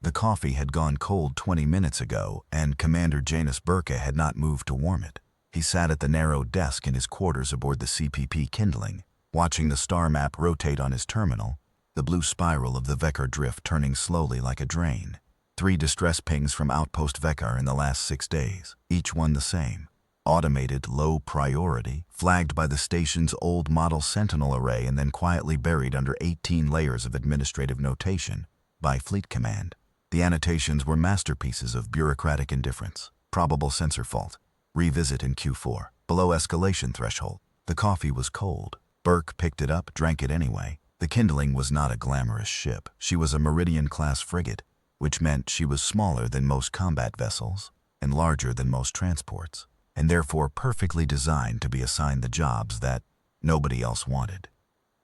The coffee had gone cold 20 minutes ago, and Commander Janus Burka had not moved to warm it. He sat at the narrow desk in his quarters aboard the CPP kindling, watching the star map rotate on his terminal, the blue spiral of the Vekar drift turning slowly like a drain. 3 distress pings from Outpost Vekar in the last 6 days, each one the same. Automated, low priority, flagged by the station's old model Sentinel array and then quietly buried under 18 layers of administrative notation by Fleet Command. The annotations were masterpieces of bureaucratic indifference. Probable sensor fault. Revisit in Q4. Below escalation threshold. The coffee was cold. Burke picked it up, drank it anyway. The kindling was not a glamorous ship. She was a Meridian-class frigate, which meant she was smaller than most combat vessels and larger than most transports, and therefore perfectly designed to be assigned the jobs that nobody else wanted.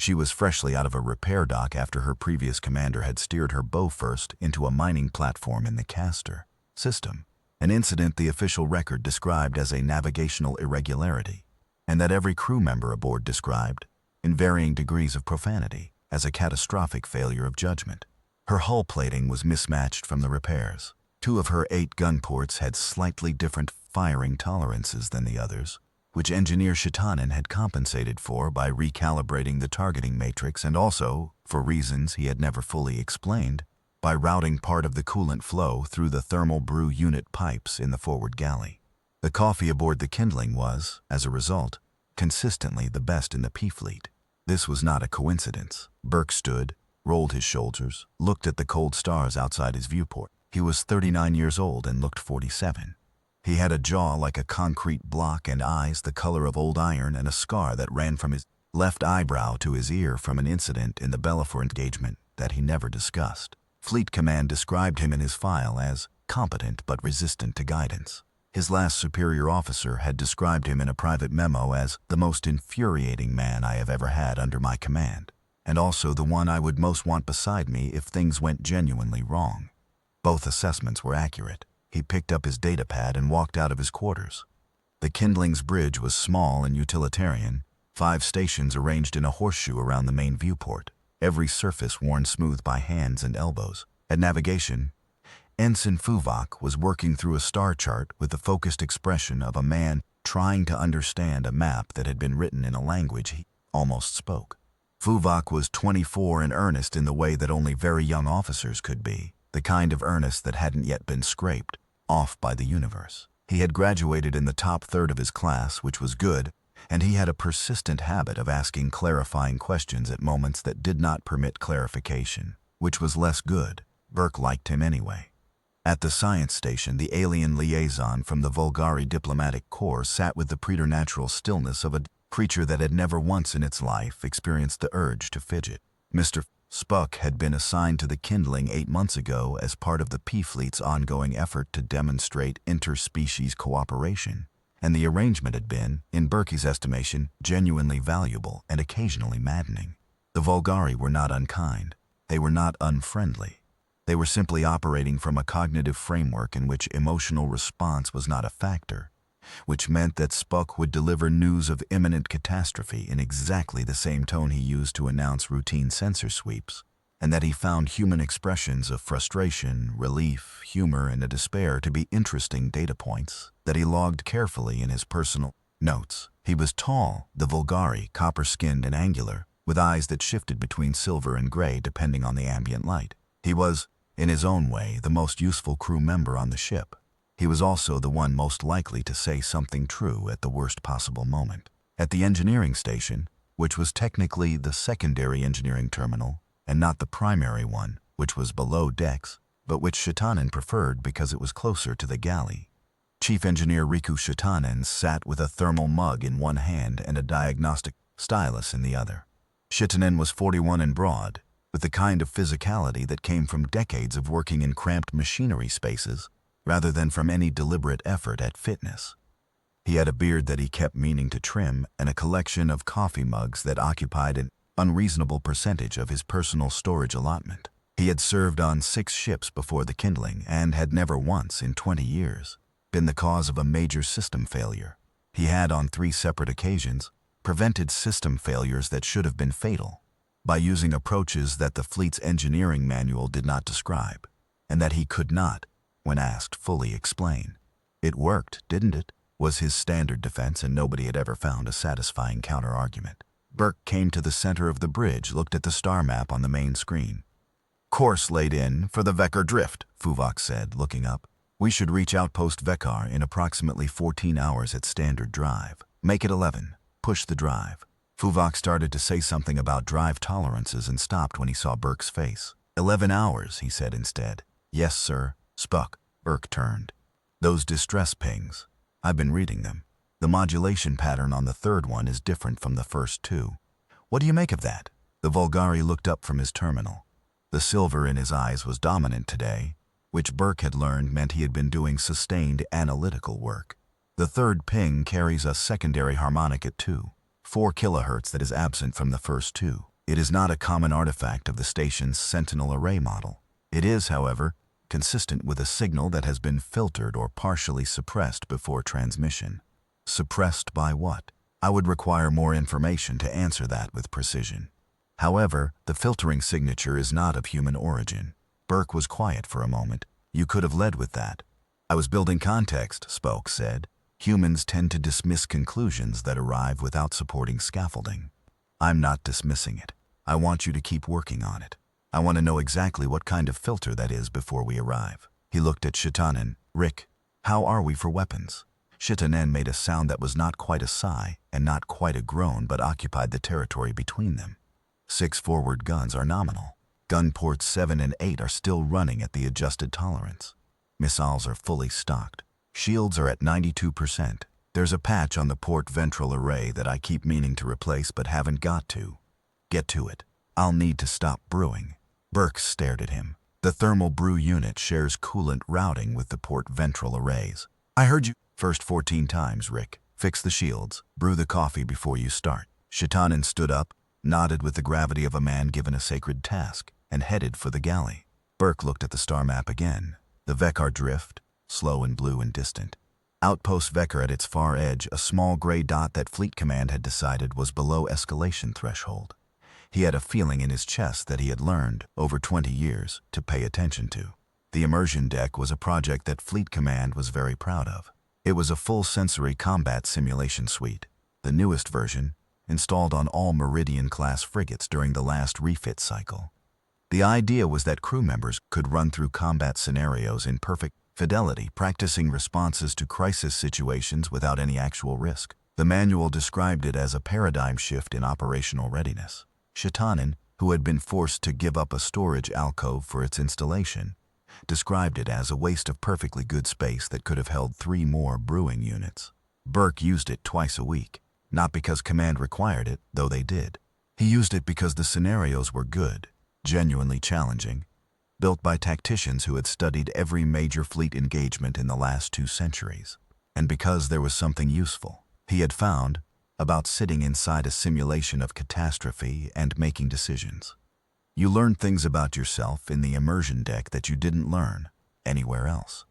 She was freshly out of a repair dock after her previous commander had steered her bow first into a mining platform in the Castor system, an incident the official record described as a navigational irregularity, and that every crew member aboard described, in varying degrees of profanity, as a catastrophic failure of judgment. Her hull plating was mismatched from the repairs. 2 of her 8 gun ports had slightly different firing tolerances than the others, which Engineer Shitanen had compensated for by recalibrating the targeting matrix and also, for reasons he had never fully explained, by routing part of the coolant flow through the thermal brew unit pipes in the forward galley. The coffee aboard the kindling was, as a result, consistently the best in the P-Fleet. This was not a coincidence. Burke stood, rolled his shoulders, looked at the cold stars outside his viewport. He was 39 years old and looked 47. He had a jaw like a concrete block and eyes the color of old iron and a scar that ran from his left eyebrow to his ear from an incident in the Bellifor engagement that he never discussed. Fleet Command described him in his file as competent but resistant to guidance. His last superior officer had described him in a private memo as the most infuriating man I have ever had under my command, and also the one I would most want beside me if things went genuinely wrong. Both assessments were accurate. He picked up his datapad and walked out of his quarters. The kindling's bridge was small and utilitarian, 5 stations arranged in a horseshoe around the main viewport, every surface worn smooth by hands and elbows. At navigation, Ensign Fuvok was working through a star chart with the focused expression of a man trying to understand a map that had been written in a language he almost spoke. Fuvok was 24 and earnest in the way that only very young officers could be, the kind of earnest that hadn't yet been scraped off by the universe. He had graduated in the top third of his class, which was good, and he had a persistent habit of asking clarifying questions at moments that did not permit clarification, which was less good. Burke liked him anyway. At the science station, the alien liaison from the Volgari Diplomatic Corps sat with the preternatural stillness of a creature that had never once in its life experienced the urge to fidget. Mr. Spuck had been assigned to the kindling 8 months ago as part of the P-Fleet's ongoing effort to demonstrate interspecies cooperation, and the arrangement had been, in Burke's estimation, genuinely valuable and occasionally maddening. The Volgari were not unkind. They were not unfriendly. They were simply operating from a cognitive framework in which emotional response was not a factor, which meant that Spuck would deliver news of imminent catastrophe in exactly the same tone he used to announce routine sensor sweeps, and that he found human expressions of frustration, relief, humor, and a despair to be interesting data points that he logged carefully in his personal notes. He was tall, the Volgari, copper-skinned and angular, with eyes that shifted between silver and gray depending on the ambient light. He was, in his own way, the most useful crew member on the ship. He was also the one most likely to say something true at the worst possible moment. At the engineering station, which was technically the secondary engineering terminal, and not the primary one, which was below decks, but which Shitanen preferred because it was closer to the galley. Chief Engineer Riku Shitanen sat with a thermal mug in one hand and a diagnostic stylus in the other. Shitanen was 41 and broad, with the kind of physicality that came from decades of working in cramped machinery spaces, rather than from any deliberate effort at fitness. He had a beard that he kept meaning to trim and a collection of coffee mugs that occupied an unreasonable percentage of his personal storage allotment. He had served on 6 ships before the kindling and had never once in 20 years been the cause of a major system failure. He had, on 3 separate occasions, prevented system failures that should have been fatal by using approaches that the fleet's engineering manual did not describe. and that he could not, when asked, fully explain. It worked, didn't it? Was his standard defense, and nobody had ever found a satisfying counter-argument. Burke came to the center of the bridge, looked at the star map on the main screen. "Course laid in for the Vekar drift," Fuvok said, looking up. "We should reach outpost Vekar in approximately 14 hours at standard drive. Make it 11. Push the drive." Fuvok started to say something about drive tolerances and stopped when he saw Burke's face. 11 hours, he said instead. "Yes, sir." Spock. Burke turned. "Those distress pings. I've been reading them. The modulation pattern on the third one is different from the first two. What do you make of that?" The Vulgari looked up from his terminal. The silver in his eyes was dominant today, which Burke had learned meant he had been doing sustained analytical work. "The third ping carries a secondary harmonic at 2.4 kilohertz that is absent from the first two. It is not a common artifact of the station's Sentinel array model. It is, however, consistent with a signal that has been filtered or partially suppressed before transmission." Suppressed by what? I would require more information to answer that with precision. However, the filtering signature is not of human origin. Burke was quiet for a moment. "You could have led with that." "I was building context," Spock said. "Humans tend to dismiss conclusions that arrive without supporting scaffolding. I'm not dismissing it. I want you to keep working on it. I want to know exactly what kind of filter that is before we arrive." He looked at Shitanen. "Rick, how are we for weapons?" Shitanen made a sound that was not quite a sigh and not quite a groan, but occupied the territory between them. 6 forward guns are nominal. Gun ports 7 and 8 are still running at the adjusted tolerance. Missiles are fully stocked. Shields are at 92%. There's a patch on the port ventral array that I keep meaning to replace but haven't got to. Get to it. I'll need to stop brewing." Burke stared at him. "The thermal brew unit shares coolant routing with the port ventral arrays." "I heard you." "First 14 times, Rick. Fix the shields. Brew the coffee before you start." Shitanen stood up, nodded with the gravity of a man given a sacred task, and headed for the galley. Burke looked at the star map again. The Vekar drift, slow and blue and distant. Outpost Vekar at its far edge, a small gray dot that Fleet Command had decided was below escalation threshold. He had a feeling in his chest that he had learned, over 20 years, to pay attention to. The immersion deck was a project that Fleet Command was very proud of. It was a full-sensory combat simulation suite, the newest version, installed on all Meridian-class frigates during the last refit cycle. The idea was that crew members could run through combat scenarios in perfect fidelity, practicing responses to crisis situations without any actual risk. The manual described it as a paradigm shift in operational readiness. Shitanen, who had been forced to give up a storage alcove for its installation, described it as a waste of perfectly good space that could have held 3 more brewing units. Burke used it twice a week, not because command required it, though they did. He used it because the scenarios were good, genuinely challenging, built by tacticians who had studied every major fleet engagement in the last 2 centuries, and because there was something useful, he had found, about sitting inside a simulation of catastrophe and making decisions. You learned things about yourself in the immersion deck that you didn't learn anywhere else.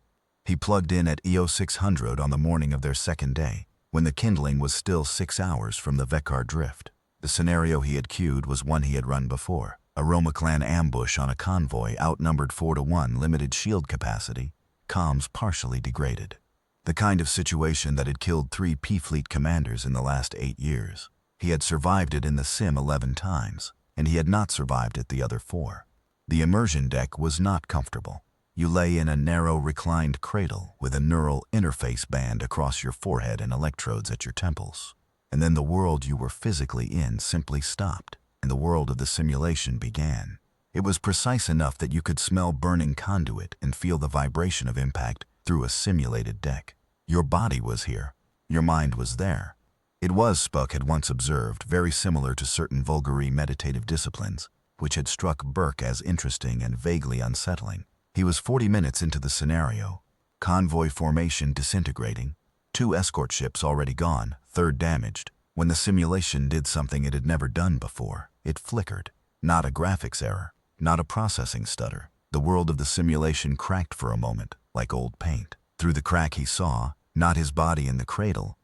He plugged in at EO 600 on the morning of their second day, when the kindling was still 6 hours from the Vekar drift. The scenario he had queued was one he had run before. A Roma clan ambush on a convoy, outnumbered 4-1, limited shield capacity, comms partially degraded. The kind of situation that had killed 3 P-Fleet commanders in the last 8 years. He had survived it in the sim 11 times, and he had not survived it the other 4. The immersion deck was not comfortable. You lay in a narrow reclined cradle with a neural interface band across your forehead and electrodes at your temples. And then the world you were physically in simply stopped, and the world of the simulation began. It was precise enough that you could smell burning conduit and feel the vibration of impact through a simulated deck. Your body was here. Your mind was there. It was, Spock had once observed, very similar to certain Vulgari meditative disciplines, which had struck Burke as interesting and vaguely unsettling. He was 40 minutes into the scenario, convoy formation disintegrating, 2 escort ships already gone, 3rd damaged, when the simulation did something it had never done before. It flickered. Not a graphics error, not a processing stutter. The world of the simulation cracked for a moment, like old paint. Through the crack he saw, not his body in the cradle,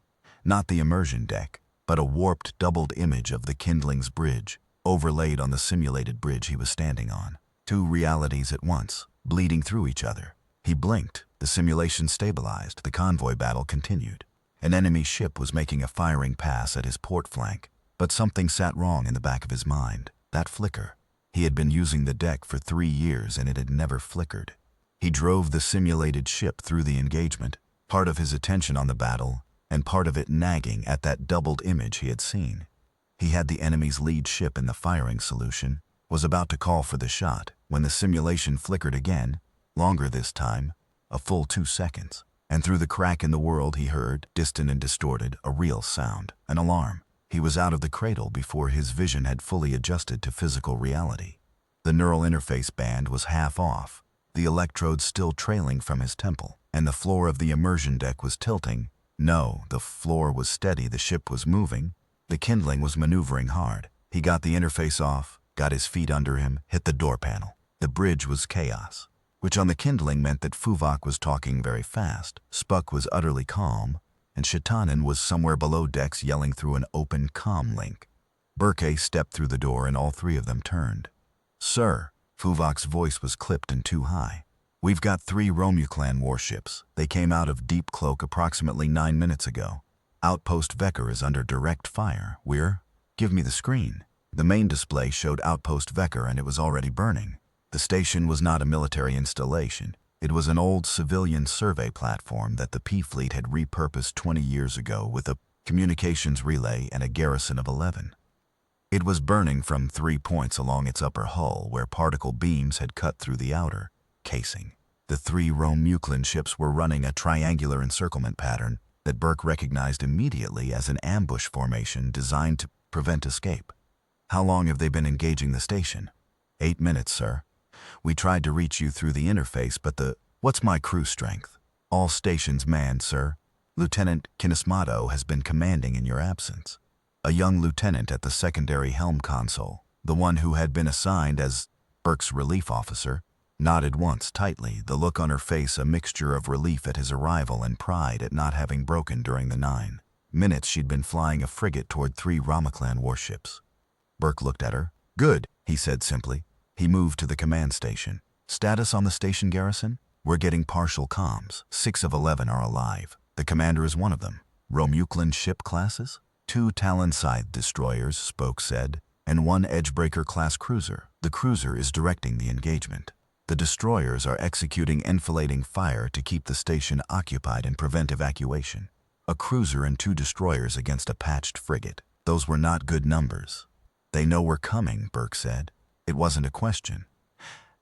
not the immersion deck, but a warped, doubled image of the kindling's bridge, overlaid on the simulated bridge he was standing on. 2 realities at once. bleeding through each other. He blinked, the simulation stabilized, the convoy battle continued. An enemy ship was making a firing pass at his port flank, but something sat wrong in the back of his mind. That flicker. He had been using the deck for 3 years and it had never flickered. He drove the simulated ship through the engagement, part of his attention on the battle, and part of it nagging at that doubled image he had seen. He had the enemy's lead ship in the firing solution, was about to call for the shot, when the simulation flickered again, longer this time, a full 2 seconds. And through the crack in the world he heard, distant and distorted, a real sound, an alarm. He was out of the cradle before his vision had fully adjusted to physical reality. The neural interface band was half off, the electrodes still trailing from his temple, and the floor of the immersion deck was tilting. No, the floor was steady, the ship was moving, the kindling was maneuvering hard. He got the interface off, got his feet under him, hit the door panel. The bridge was chaos, which on the kindling meant that Fuvok was talking very fast, Spuck was utterly calm, and Shatanen was somewhere below decks yelling through an open comm link. Burke stepped through the door and all 3 of them turned. "Sir," Fuvok's voice was clipped and too high. "We've got 3 Romuclan warships. They came out of Deep Cloak approximately 9 minutes ago. Outpost Vecker is under direct fire. Give me the screen." The main display showed Outpost Vecker and it was already burning. The station was not a military installation. It was an old civilian survey platform that the P-Fleet had repurposed 20 years ago with a communications relay and a garrison of 11. It was burning from 3 points along its upper hull where particle beams had cut through the outer casing. The 3 Romuclan ships were running a triangular encirclement pattern that Burke recognized immediately as an ambush formation designed to prevent escape. "How long have they been engaging the station?" 8 minutes, sir. We tried to reach you through the interface, but What's my crew strength?" "All stations manned, sir. Lieutenant Kinesmato has been commanding in your absence." A young lieutenant at the secondary helm console, the one who had been assigned as Burke's relief officer, nodded once tightly, the look on her face a mixture of relief at his arrival and pride at not having broken during the 9 minutes she'd been flying a frigate toward 3 Romuclan warships. Burke looked at her. "Good," he said simply. He moved to the command station. "Status on the station garrison? We're getting partial comms. 6 of 11 are alive. The commander is one of them. Romuclan ship classes? 2 Talon Scythe destroyers," Spoke said, "and 1 Edgebreaker-class cruiser. The cruiser is directing the engagement. The destroyers are executing enfilading fire to keep the station occupied and prevent evacuation. A cruiser and 2 destroyers against a patched frigate. Those were not good numbers." "They know we're coming," Burke said. It wasn't a question.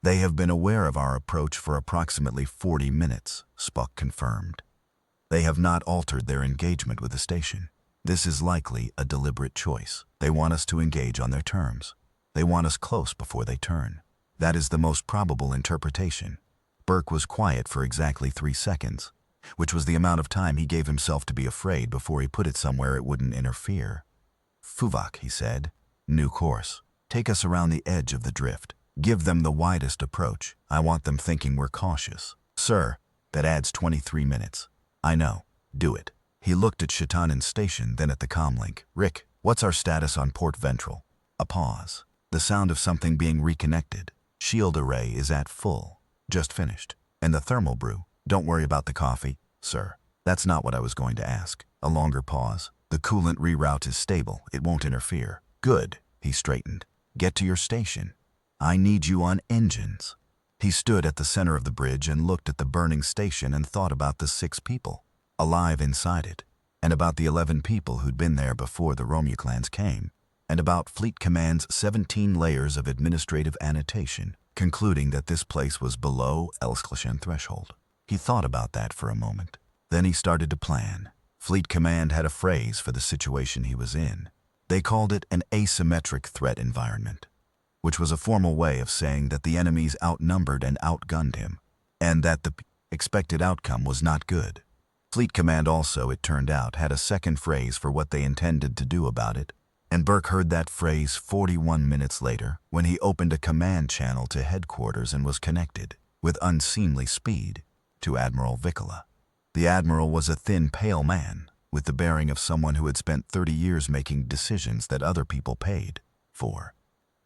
"They have been aware of our approach for approximately 40 minutes, Spock confirmed. "They have not altered their engagement with the station. This is likely a deliberate choice. They want us to engage on their terms. They want us close before they turn. That is the most probable interpretation." Burke was quiet for exactly 3 seconds, which was the amount of time he gave himself to be afraid before he put it somewhere it wouldn't interfere. "Fuvok," he said, "new course. Take us around the edge of the drift. Give them the widest approach. I want them thinking we're cautious." "Sir, that adds 23 minutes. "I know. Do it." He looked at Shatanen's station, then at the comlink. "Rick, what's our status on Port Ventral?" A pause. The sound of something being reconnected. "Shield array is at full. Just finished. And the thermal brew. Don't worry about the coffee, sir." "That's not what I was going to ask." A longer pause. "The coolant reroute is stable. It won't interfere." "Good." He straightened. "Get to your station. I need you on engines." He stood at the center of the bridge and looked at the burning station and thought about the 6 people alive inside it, and about the 11 people who'd been there before the Romuclans came, and about Fleet Command's 17 layers of administrative annotation, concluding that this place was below Elsklishan threshold. He thought about that for a moment. Then he started to plan. Fleet Command had a phrase for the situation he was in. They called it an asymmetric threat environment, which was a formal way of saying that the enemies outnumbered and outgunned him, and that the expected outcome was not good. Fleet Command also, it turned out, had a second phrase for what they intended to do about it, and Burke heard that phrase 41 minutes later when he opened a command channel to headquarters and was connected, with unseemly speed, to Admiral Vicola. The Admiral was a thin, pale man, with the bearing of someone who had spent 30 years making decisions that other people paid for.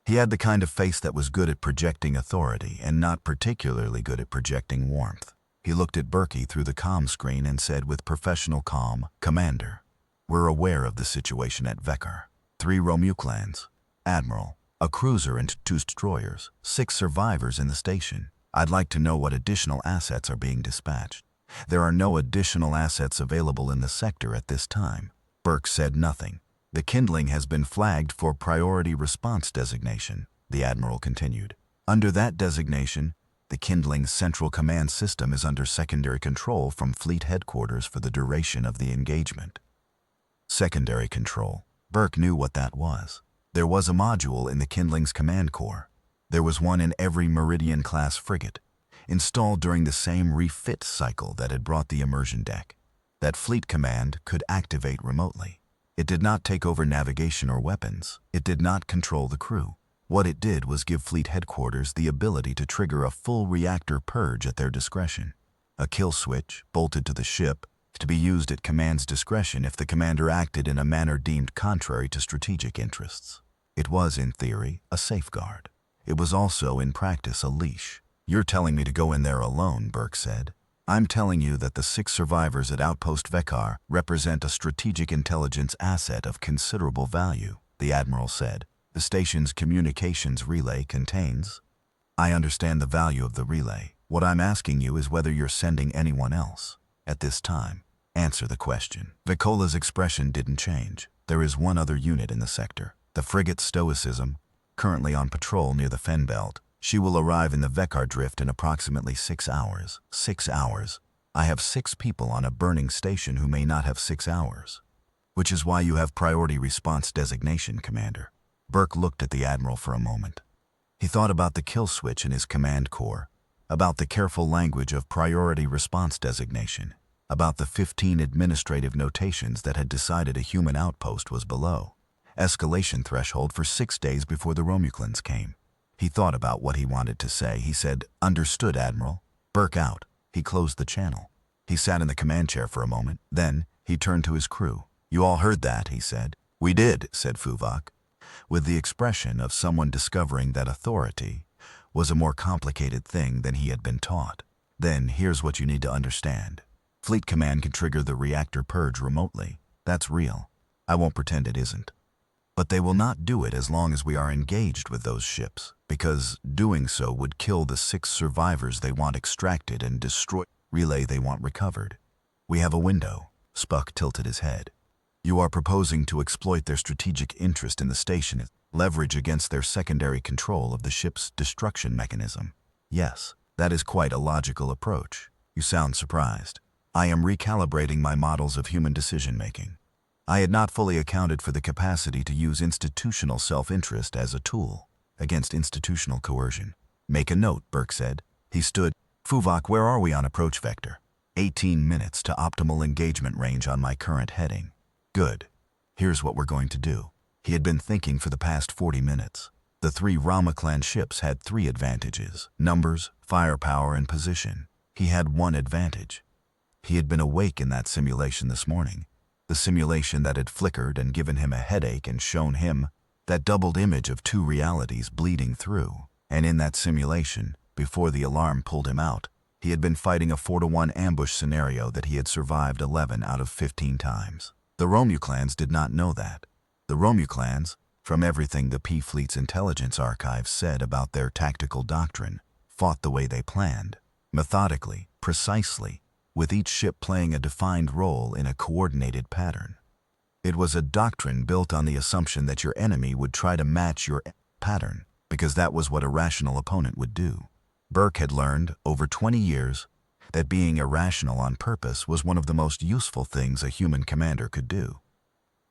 He had the kind of face that was good at projecting authority and not particularly good at projecting warmth. He looked at Berkey through the comm screen and said with professional calm, "Commander, we're aware of the situation at Vekar. 3 Romuclans, Admiral, a cruiser and 2 destroyers, 6 survivors in the station. I'd like to know what additional assets are being dispatched." "There are no additional assets available in the sector at this time." Burke said nothing. "The kindling has been flagged for priority response designation," the Admiral continued. "Under that designation, the kindling's central command system is under secondary control from Fleet Headquarters for the duration of the engagement." Secondary control. Burke knew what that was. There was a module in the kindling's command core. There was one in every Meridian-class frigate, installed during the same refit cycle that had brought the immersion deck. That Fleet Command could activate remotely. It did not take over navigation or weapons. It did not control the crew. What it did was give Fleet Headquarters the ability to trigger a full reactor purge at their discretion. A kill switch, bolted to the ship, to be used at command's discretion if the commander acted in a manner deemed contrary to strategic interests. It was, in theory, a safeguard. It was also, in practice, a leash. "You're telling me to go in there alone," Burke said. "I'm telling you that the 6 survivors at Outpost Vekar represent a strategic intelligence asset of considerable value," the Admiral said. "The station's communications relay contains—" "I understand the value of the relay. What I'm asking you is whether you're sending anyone else. At this time, answer the question." Vicola's expression didn't change. "There is one other unit in the sector. The frigate Stoicism, currently on patrol near the Fen Belt. She will arrive in the Vekar Drift in approximately 6 hours. 6 hours. I have 6 people on a burning station who may not have 6 hours. Which is why you have priority response designation, Commander." Burke looked at the Admiral for a moment. He thought about the kill switch in his command core, about the careful language of priority response designation, about the 15 administrative notations that had decided a human outpost was below escalation threshold for 6 days before the Romuclans came. He thought about what he wanted to say. He said, "Understood, Admiral." Burke out. He closed the channel. He sat in the command chair for a moment. Then he turned to his crew. "You all heard that," he said. "We did," said Fuvok, with the expression of someone discovering that authority was a more complicated thing than he had been taught. "Then here's what you need to understand. Fleet Command can trigger the reactor purge remotely. That's real. I won't pretend it isn't. But they will not do it as long as we are engaged with those ships, because doing so would kill the 6 survivors they want extracted and destroy the relay they want recovered. We have a window." Spuck tilted his head. "You are proposing to exploit their strategic interest in the station, leverage against their secondary control of the ship's destruction mechanism." "Yes, that is quite a logical approach. You sound surprised. I am recalibrating my models of human decision-making. I had not fully accounted for the capacity to use institutional self-interest as a tool against institutional coercion." "Make a note," Burke said. He stood. "Fuvok, where are we on approach vector?" 18 minutes to optimal engagement range on my current heading." "Good. Here's what we're going to do." He had been thinking for the past 40 minutes. The 3 Ramaclan ships had 3 advantages: numbers, firepower, and position. He had 1 advantage. He had been awake in that simulation this morning. The simulation that had flickered and given him a headache and shown him that doubled image of 2 realities bleeding through. And in that simulation, before the alarm pulled him out, he had been fighting a 4-to-1 ambush scenario that he had survived 11 out of 15 times. The Romuclans did not know that. The Romuclans, from everything the P Fleet's intelligence archives said about their tactical doctrine, fought the way they planned, methodically, precisely, with each ship playing a defined role in a coordinated pattern. It was a doctrine built on the assumption that your enemy would try to match your pattern, because that was what a rational opponent would do. Burke had learned, over 20 years, that being irrational on purpose was one of the most useful things a human commander could do.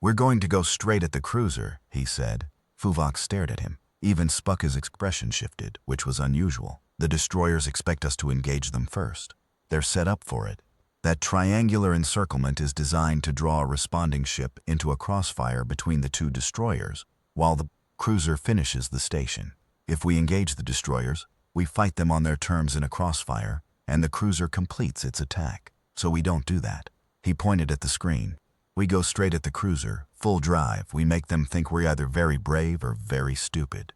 "We're going to go straight at the cruiser," he said. Fuvok stared at him. Even Spuck's expression shifted, which was unusual. "The destroyers expect us to engage them first. They're set up for it. That triangular encirclement is designed to draw a responding ship into a crossfire between the 2 destroyers, while the cruiser finishes the station. If we engage the destroyers, we fight them on their terms in a crossfire, and the cruiser completes its attack. So we don't do that." He pointed at the screen. "We go straight at the cruiser, full drive. We make them think we're either very brave or very stupid.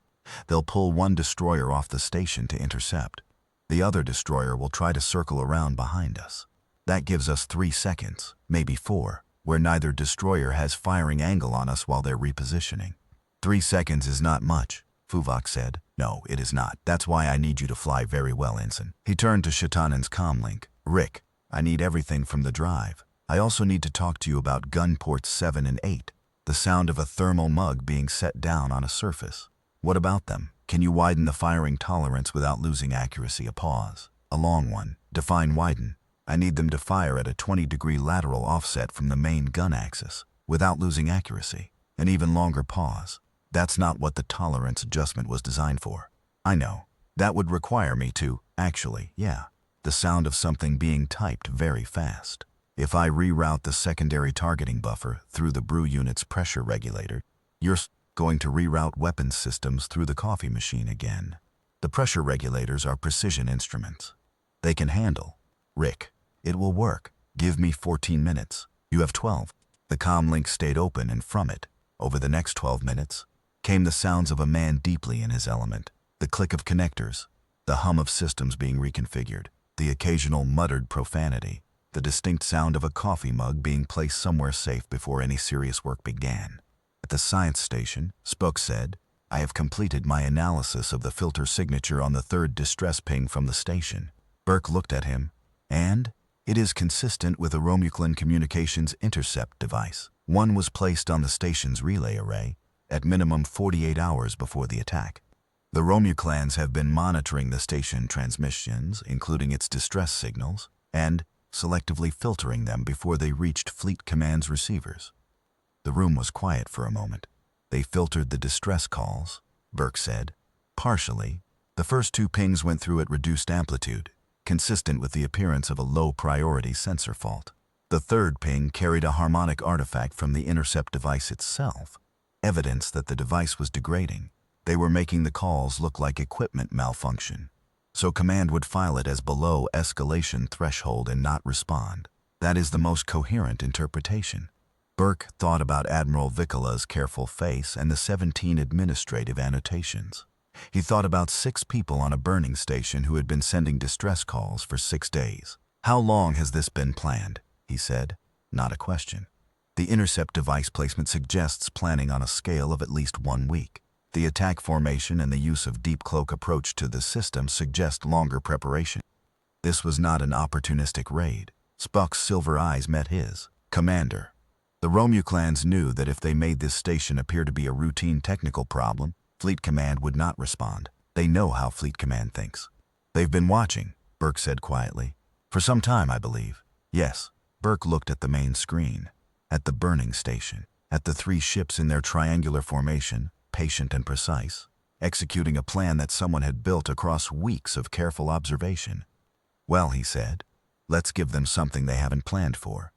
They'll pull one destroyer off the station to intercept. The other destroyer will try to circle around behind us. That gives us 3 seconds, maybe 4, where neither destroyer has firing angle on us while they're repositioning. 3 seconds is not much, Fuvok said. No, it is not. That's why I need you to fly very well, Ensign. He turned to Shatanan's comlink. Rick, I need everything from the drive. I also need to talk to you about gun ports 7 and 8. The sound of a thermal mug being set down on a surface. What about them? Can you widen the firing tolerance without losing accuracy? A pause. A long one. Define widen. I need them to fire at a 20-degree lateral offset from the main gun axis, without losing accuracy. An even longer pause. That's not what the tolerance adjustment was designed for. I know. That would require me to, actually, yeah. The sound of something being typed very fast. If I reroute the secondary targeting buffer through the brew unit's pressure regulator, you're going to reroute weapons systems through the coffee machine again. The pressure regulators are precision instruments. They can handle. Rick, it will work. Give me 14 minutes. You have 12. The comlink stayed open, and from it, over the next 12 minutes, came the sounds of a man deeply in his element. The click of connectors, the hum of systems being reconfigured, the occasional muttered profanity, the distinct sound of a coffee mug being placed somewhere safe before any serious work began. At the science station, Spock said, I have completed my analysis of the filter signature on the 3rd distress ping from the station. Burke looked at him, and it is consistent with a Romulan communications intercept device. One was placed on the station's relay array, at minimum 48 hours before the attack. The Romulans have been monitoring the station transmissions, including its distress signals, and selectively filtering them before they reached Fleet Command's receivers. The room was quiet for a moment. They filtered the distress calls, Burke said. Partially. The first 2 pings went through at reduced amplitude, consistent with the appearance of a low-priority sensor fault. The 3rd ping carried a harmonic artifact from the intercept device itself, evidence that the device was degrading. They were making the calls look like equipment malfunction, so Command would file it as below escalation threshold and not respond. That is the most coherent interpretation. Burke thought about Admiral Vicola's careful face and the 17 administrative annotations. He thought about 6 people on a burning station who had been sending distress calls for 6 days. How long has this been planned? He said. Not a question. The intercept device placement suggests planning on a scale of at least 1 week. The attack formation and the use of deep cloak approach to the system suggest longer preparation. This was not an opportunistic raid. Spock's silver eyes met his. Commander, the Romulans knew that if they made this station appear to be a routine technical problem, Fleet Command would not respond. They know how Fleet Command thinks. They've been watching, Burke said quietly. For some time, I believe. Yes. Burke looked at the main screen, at the burning station, at the 3 ships in their triangular formation, patient and precise, executing a plan that someone had built across weeks of careful observation. Well, he said, let's give them something they haven't planned for.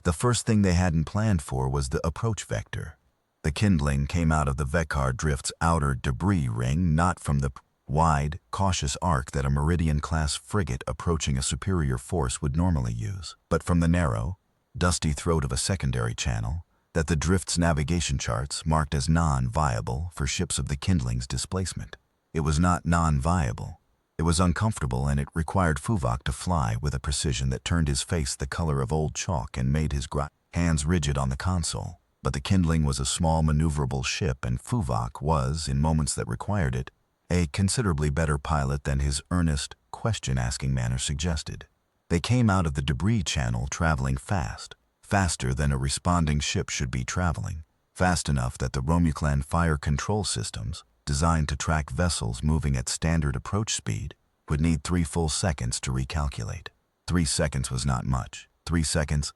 The first thing they hadn't planned for was the approach vector. The kindling came out of the Vekar drift's outer debris ring, not from the wide, cautious arc that a Meridian-class frigate approaching a superior force would normally use, but from the narrow, dusty throat of a secondary channel that the drift's navigation charts marked as non-viable for ships of the kindling's displacement. It was not non-viable. It was uncomfortable, and it required Fuvok to fly with a precision that turned his face the color of old chalk and made his hands rigid on the console. But the kindling was a small, maneuverable ship, and Fuvok was, in moments that required it, a considerably better pilot than his earnest, question-asking manner suggested. They came out of the debris channel traveling fast, faster than a responding ship should be traveling, fast enough that the Romulan fire control systems, designed to track vessels moving at standard approach speed, would need 3 full seconds to recalculate. 3 seconds was not much. 3 seconds,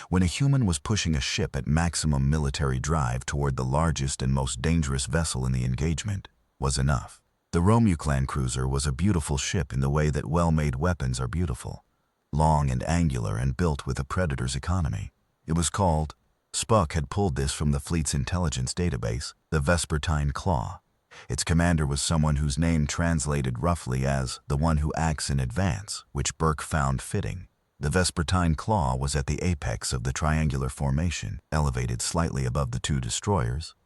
when a human was pushing a ship at maximum military drive toward the largest and most dangerous vessel in the engagement, was enough. The Romulan cruiser was a beautiful ship in the way that well-made weapons are beautiful, long and angular and built with a Predator's economy. It was called, Spock had pulled this from the fleet's intelligence database, the Vespertine Claw. Its commander was someone whose name translated roughly as the one who acts in advance, which Burke found fitting. The Vespertine Claw was at the apex of the triangular formation, elevated slightly above the 2 destroyers,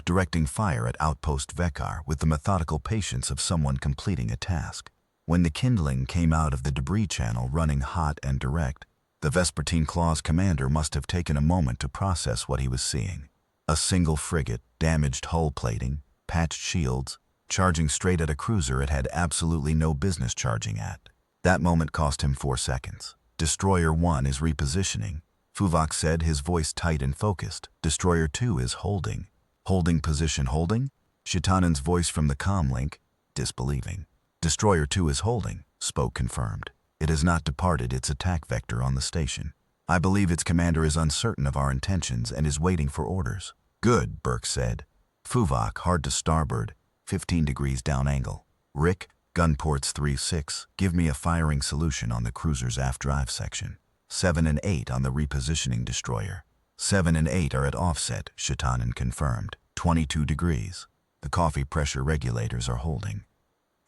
directing fire at Outpost Vekar with the methodical patience of someone completing a task. When the kindling came out of the debris channel running hot and direct, the Vespertine Claw's commander must have taken a moment to process what he was seeing. A single frigate, damaged hull plating, patched shields, charging straight at a cruiser it had absolutely no business charging at. That moment cost him 4 seconds. Destroyer 1 is repositioning, Fuvok said, his voice tight and focused. Destroyer 2 is holding. Holding position holding? Shitanen's voice from the comlink, disbelieving. Destroyer 2 is holding, Spoke confirmed. It has not departed its attack vector on the station. I believe its commander is uncertain of our intentions and is waiting for orders. Good, Burke said. Fuvok, hard to starboard, 15 degrees down angle. Rick, gun ports 3-6, give me a firing solution on the cruiser's aft drive section. 7 and 8 on the repositioning destroyer. 7 and 8 are at offset, Shitanen confirmed. 22 degrees. The coffee pressure regulators are holding.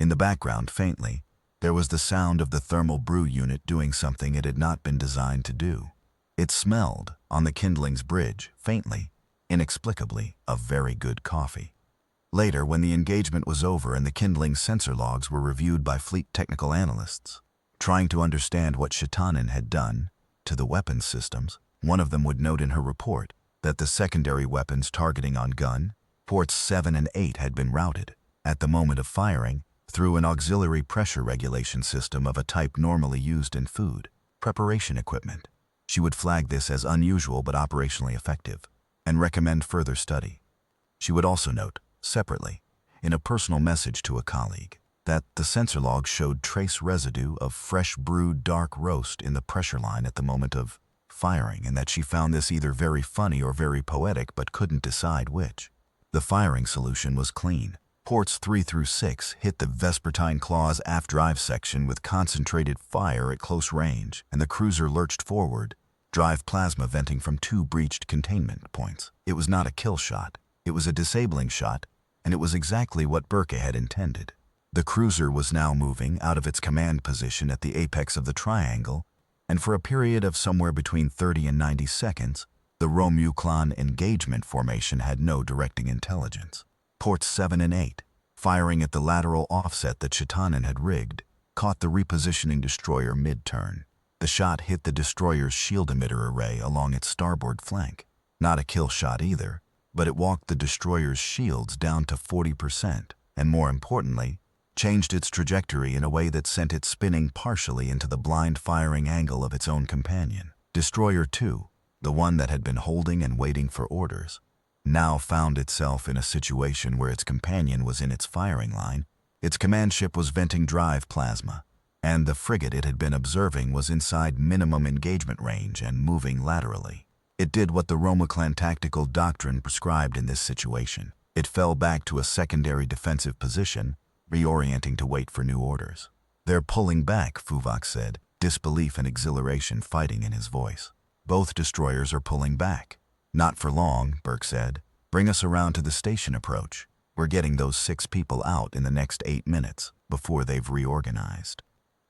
In the background, faintly, there was the sound of the thermal brew unit doing something it had not been designed to do. It smelled, on the kindling's bridge, faintly, inexplicably, of very good coffee. Later, when the engagement was over and the kindling sensor logs were reviewed by fleet technical analysts, trying to understand what Shitanen had done to the weapons systems, one of them would note in her report that the secondary weapons targeting on gun, ports 7 and 8 had been routed, at the moment of firing, through an auxiliary pressure regulation system of a type normally used in food preparation equipment. She would flag this as unusual but operationally effective, and recommend further study. She would also note, separately, in a personal message to a colleague, that the sensor log showed trace residue of fresh brewed dark roast in the pressure line at the moment of firing, and that she found this either very funny or very poetic but couldn't decide which. The firing solution was clean. Ports 3-6 hit the Vespertine Claw's aft drive section with concentrated fire at close range, and the cruiser lurched forward, drive plasma venting from 2 breached containment points. It was not a kill shot. It was a disabling shot, and it was exactly what Burke had intended. The cruiser was now moving out of its command position at the apex of the triangle, and for a period of somewhere between 30 and 90 seconds, the Romuclan engagement formation had no directing intelligence. Ports 7 and 8, firing at the lateral offset that Shitanen had rigged, caught the repositioning destroyer mid-turn. The shot hit the destroyer's shield emitter array along its starboard flank. Not a kill shot either, but it walked the destroyer's shields down to 40%, and more importantly, changed its trajectory in a way that sent it spinning partially into the blind firing angle of its own companion. Destroyer 2, the one that had been holding and waiting for orders, now found itself in a situation where its companion was in its firing line, its command ship was venting drive plasma, and the frigate it had been observing was inside minimum engagement range and moving laterally. It did what the Romuclan tactical doctrine prescribed in this situation. It fell back to a secondary defensive position, reorienting to wait for new orders. They're pulling back, Fuvok said, disbelief and exhilaration fighting in his voice. Both destroyers are pulling back. Not for long, Burke said. Bring us around to the station approach. We're getting those 6 people out in the next 8 minutes, before they've reorganized.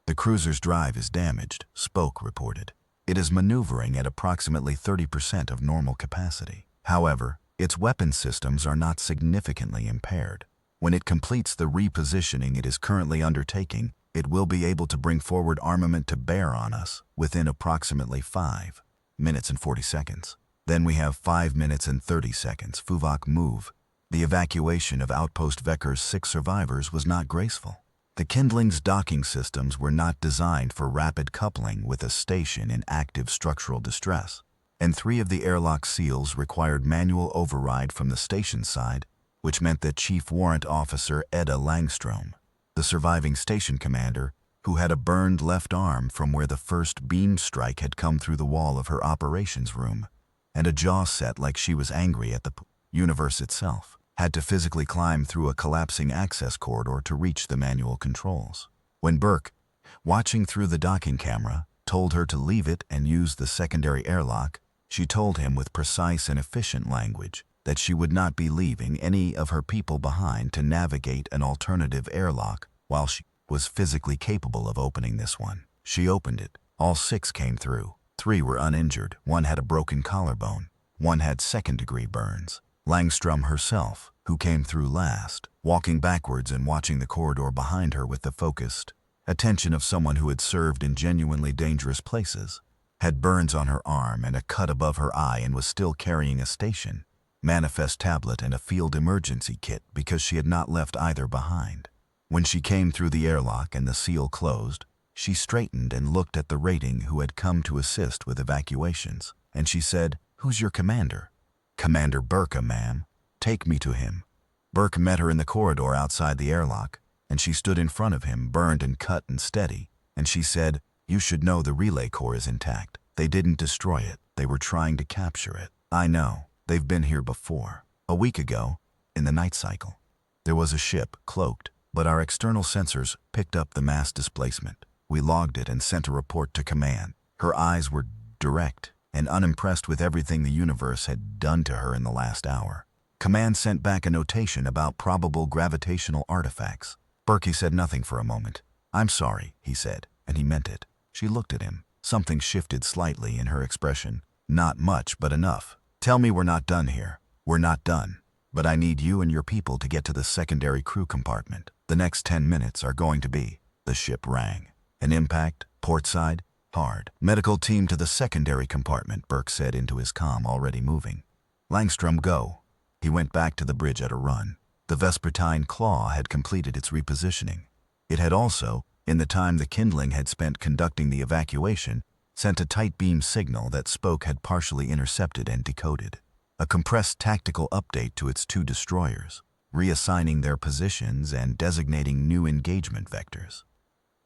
The cruiser's drive is damaged, Spoke reported. It is maneuvering at approximately 30% of normal capacity. However, its weapon systems are not significantly impaired. When it completes the repositioning it is currently undertaking, it will be able to bring forward armament to bear on us within approximately 5 minutes and 40 seconds. Then we have 5 minutes and 30 seconds. Fuvok move. The evacuation of Outpost Vekar's 6 survivors was not graceful. The kindling's docking systems were not designed for rapid coupling with a station in active structural distress, and 3 of the airlock seals required manual override from the station side, which meant that Chief Warrant Officer Edda Langstrom, the surviving station commander, who had a burned left arm from where the first beam strike had come through the wall of her operations room, and a jaw set like she was angry at the universe itself, had to physically climb through a collapsing access corridor to reach the manual controls. When Burke, watching through the docking camera, told her to leave it and use the secondary airlock, she told him with precise and efficient language that she would not be leaving any of her people behind to navigate an alternative airlock while she was physically capable of opening this one. She opened it. All 6 came through. 3 were uninjured. 1 had a broken collarbone. 1 had second-degree burns. Langstrom herself, who came through last, walking backwards and watching the corridor behind her with the focused attention of someone who had served in genuinely dangerous places, had burns on her arm and a cut above her eye and was still carrying a station manifest tablet and a field emergency kit because she had not left either behind. When she came through the airlock and the seal closed, she straightened and looked at the rating who had come to assist with evacuations, and she said, "Who's your commander?" "Commander Burke, ma'am. Take me to him." Burke met her in the corridor outside the airlock, and she stood in front of him, burned and cut and steady, and she said, "You should know the relay core is intact. They didn't destroy it. They were trying to capture it. I know. They've been here before. A week ago, in the night cycle. There was a ship, cloaked, but our external sensors picked up the mass displacement. We logged it and sent a report to command." Her eyes were direct and unimpressed with everything the universe had done to her in the last hour. Command sent back a notation about probable gravitational artifacts. Berkey said nothing for a moment. "I'm sorry," he said, and he meant it. She looked at him. Something shifted slightly in her expression. "Not much, but enough. Tell me we're not done here." "We're not done. But I need you and your people to get to the secondary crew compartment. The next 10 minutes are going to be..." The ship rang. "An impact, port side, hard. Medical team to the secondary compartment," Burke said into his comm, already moving. "Langstrom, go." He went back to the bridge at a run. The Vespertine Claw had completed its repositioning. It had also, in the time the kindling had spent conducting the evacuation, sent a tight beam signal that Spoke had partially intercepted and decoded. A compressed tactical update to its 2 destroyers, reassigning their positions and designating new engagement vectors.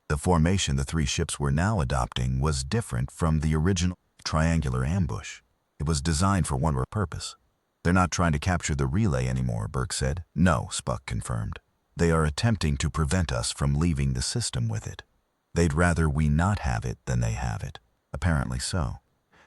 The formation the 3 ships were now adopting was different from the original triangular ambush. It was designed for one purpose. "They're not trying to capture the relay anymore," Burke said. "No," Spock confirmed. "They are attempting to prevent us from leaving the system with it. They'd rather we not have it than they have it." Apparently so.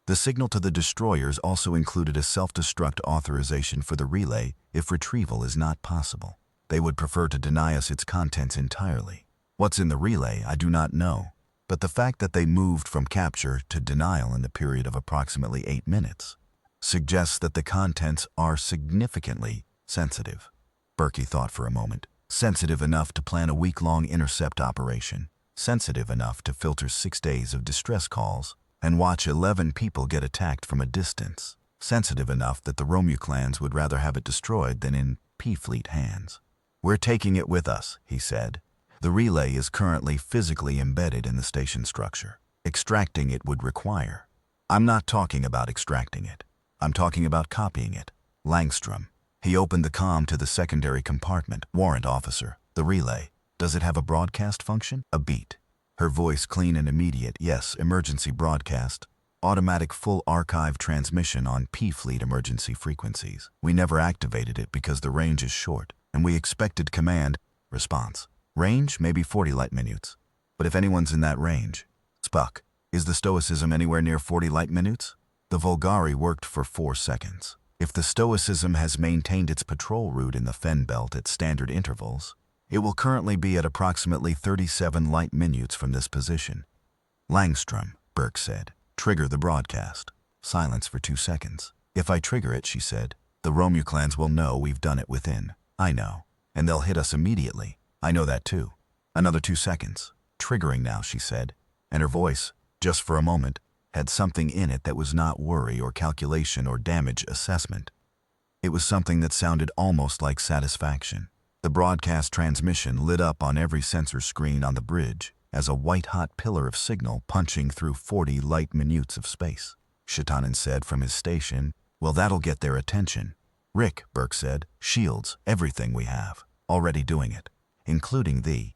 The signal to the destroyers also included a self-destruct authorization for the relay if retrieval is not possible. They would prefer to deny us its contents entirely. What's in the relay, I do not know, but the fact that they moved from capture to denial in the period of approximately 8 minutes suggests that the contents are significantly sensitive. Berkey thought for a moment. Sensitive enough to plan a week-long intercept operation. Sensitive enough to filter 6 days of distress calls and watch 11 people get attacked from a distance. Sensitive enough that the Romuclans would rather have it destroyed than in P-Fleet hands. "We're taking it with us," he said. "The relay is currently physically embedded in the station structure. Extracting it would require..." "I'm not talking about extracting it. I'm talking about copying it." "Langstrom." He opened the comm to the secondary compartment. "Warrant officer, the relay. Does it have a broadcast function?" A beat. Her voice clean and immediate. "Yes, emergency broadcast. Automatic full archive transmission on P-Fleet emergency frequencies. We never activated it because the range is short, and we expected command..." Response. "Range, maybe 40 light minutes. But if anyone's in that range..." Spock. "Is the Stoicism anywhere near 40 light minutes?" The Vulgari worked for 4 seconds. "If the Stoicism has maintained its patrol route in the Fen Belt at standard intervals, it will currently be at approximately 37 light minutes from this position." "Langstrom," Burke said. "Trigger the broadcast." Silence for 2 seconds. "If I trigger it," she said, "the Romuclans will know we've done it within." "I know. And they'll hit us immediately." "I know that too." Another 2 seconds. "Triggering now," she said, and her voice, just for a moment, had something in it that was not worry or calculation or damage assessment. It was something that sounded almost like satisfaction. The broadcast transmission lit up on every sensor screen on the bridge as a white-hot pillar of signal punching through 40 light minutes of space. Shatanen said from his station, "Well, that'll get their attention." "Rick," Burke said, "shields, everything we have. Already doing it. Including the..."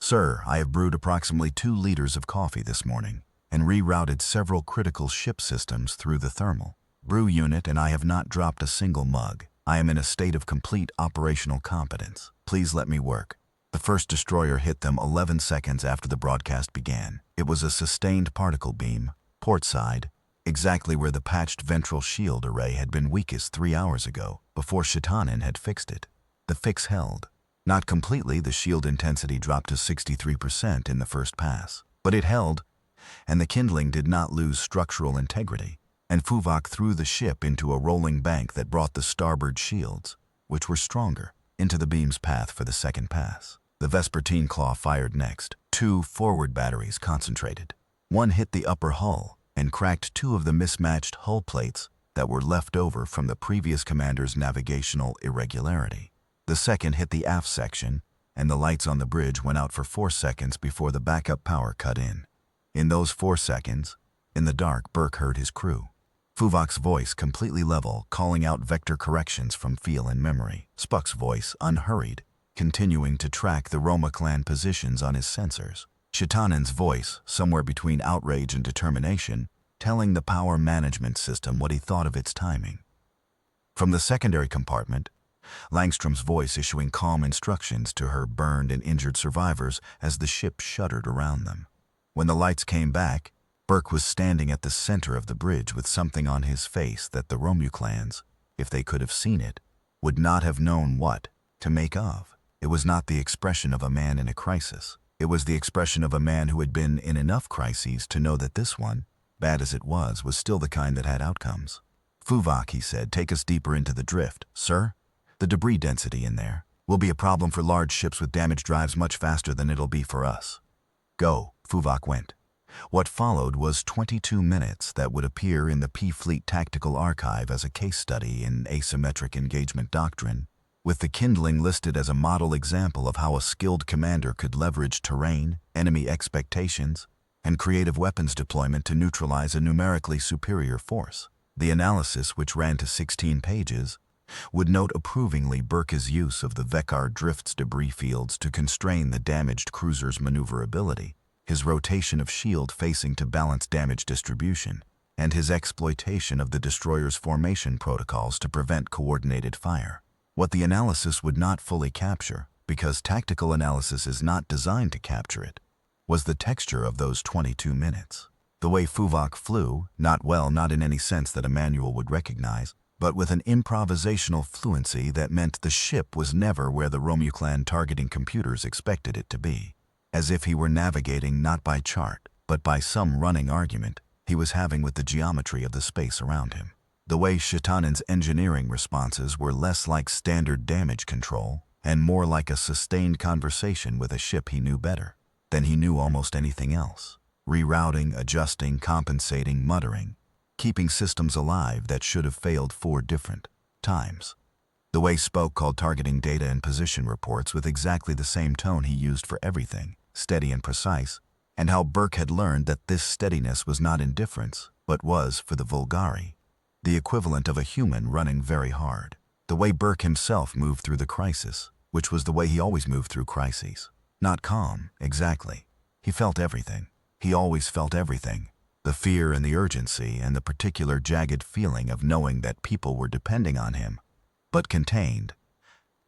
"Sir, I have brewed approximately 2 liters of coffee this morning and rerouted several critical ship systems through the thermal brew unit, and I have not dropped a single mug. I am in a state of complete operational competence. Please let me work." The first destroyer hit them 11 seconds after the broadcast began. It was a sustained particle beam, port side, exactly where the patched ventral shield array had been weakest 3 hours ago, before Shatanen had fixed it. The fix held. Not completely, the shield intensity dropped to 63% in the first pass, but it held, and the kindling did not lose structural integrity. and Fuvok threw the ship into a rolling bank that brought the starboard shields, which were stronger, into the beam's path for the second pass. The Vespertine Claw fired next. 2 forward batteries concentrated. One hit the upper hull and cracked 2 of the mismatched hull plates that were left over from the previous commander's navigational irregularity. The second hit the aft section, and the lights on the bridge went out for 4 seconds before the backup power cut in. In those 4 seconds, in the dark, Burke heard his crew. Fuvok's voice completely level, calling out vector corrections from feel and memory. Spock's voice unhurried, continuing to track the Roma clan positions on his sensors. Chitanen's voice, somewhere between outrage and determination, telling the power management system what he thought of its timing. From the secondary compartment, Langstrom's voice issuing calm instructions to her burned and injured survivors as the ship shuddered around them. When the lights came back, Burke was standing at the center of the bridge with something on his face that the Romuclans, if they could have seen it, would not have known what to make of. It was not the expression of a man in a crisis. It was the expression of a man who had been in enough crises to know that this one, bad as it was still the kind that had outcomes. Fuvok, he said, take us deeper into the drift. Sir, the debris density in there will be a problem for large ships with damage drives much faster than it'll be for us. Go, Fuvok went. What followed was 22 minutes that would appear in the P-Fleet Tactical Archive as a case study in asymmetric engagement doctrine, with the kindling listed as a model example of how a skilled commander could leverage terrain, enemy expectations, and creative weapons deployment to neutralize a numerically superior force. The analysis, which ran to 16 pages, would note approvingly Burke's use of the Vekar Drift's debris fields to constrain the damaged cruiser's maneuverability, his rotation of shield facing to balance damage distribution, and his exploitation of the destroyer's formation protocols to prevent coordinated fire. What the analysis would not fully capture, because tactical analysis is not designed to capture it, was the texture of those 22 minutes. The way Fuvok flew, not in any sense that a manual would recognize, but with an improvisational fluency that meant the ship was never where the Romuclan targeting computers expected it to be. As if he were navigating not by chart, but by some running argument he was having with the geometry of the space around him. The way Chitanen's engineering responses were less like standard damage control and more like a sustained conversation with a ship he knew better than he knew almost anything else. Rerouting, adjusting, compensating, muttering, keeping systems alive that should have failed 4 different times. The way Spock called targeting data and position reports with exactly the same tone he used for everything, steady and precise, and how Burke had learned that this steadiness was not indifference, but was, for the Vulgari, the equivalent of a human running very hard. The way Burke himself moved through the crisis, which was the way he always moved through crises. Not calm, exactly. He felt everything. He always felt everything. The fear and the urgency and the particular jagged feeling of knowing that people were depending on him, but contained.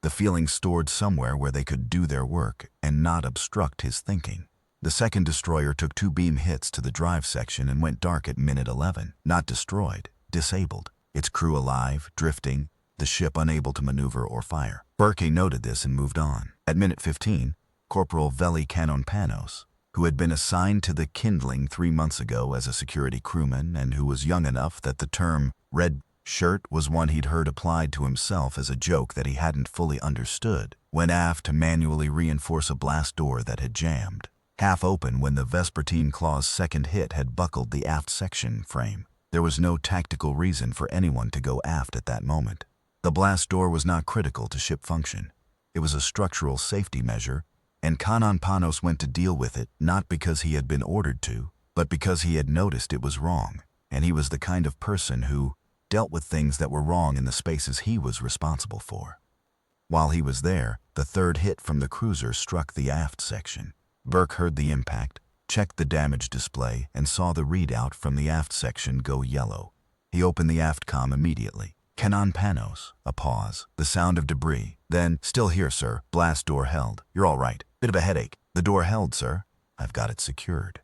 The feeling stored somewhere where they could do their work and not obstruct his thinking. The second destroyer took 2 beam hits to the drive section and went dark at minute 11. Not destroyed, disabled. Its crew alive, drifting, the ship unable to maneuver or fire. Burke noted this and moved on. At minute 15, Corporal Veli Canon Panos, who had been assigned to the Kindling 3 months ago as a security crewman and who was young enough that the term red shirt was one he'd heard applied to himself as a joke that he hadn't fully understood, went aft to manually reinforce a blast door that had jammed, half open when the Vespertine Claw's second hit had buckled the aft section frame. There was no tactical reason for anyone to go aft at that moment. The blast door was not critical to ship function. It was a structural safety measure, and Kanan Panos went to deal with it not because he had been ordered to, but because he had noticed it was wrong, and he was the kind of person who dealt with things that were wrong in the spaces he was responsible for. While he was there, the third hit from the cruiser struck the aft section. Burke heard the impact, checked the damage display, and saw the readout from the aft section go yellow. He opened the aft comm immediately. Kanan Panos, a pause, the sound of debris. Then, still here, sir. Blast door held. You're all right. Bit of a headache. The door held, sir. I've got it secured.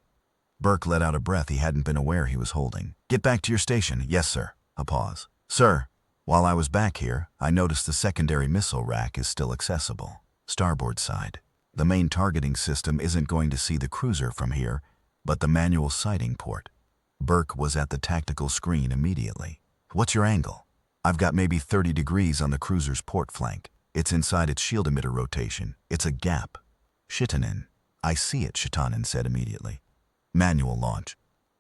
Burke let out a breath he hadn't been aware he was holding. Get back to your station. Yes, sir. A pause. Sir, while I was back here, I noticed the secondary missile rack is still accessible. Starboard side. The main targeting system isn't going to see the cruiser from here, but the manual sighting port. Burke was at the tactical screen immediately. What's your angle? I've got maybe 30 degrees on the cruiser's port flank. It's inside its shield emitter rotation. It's a gap. Shitanen. I see it, Shitanen said immediately. Manual launch.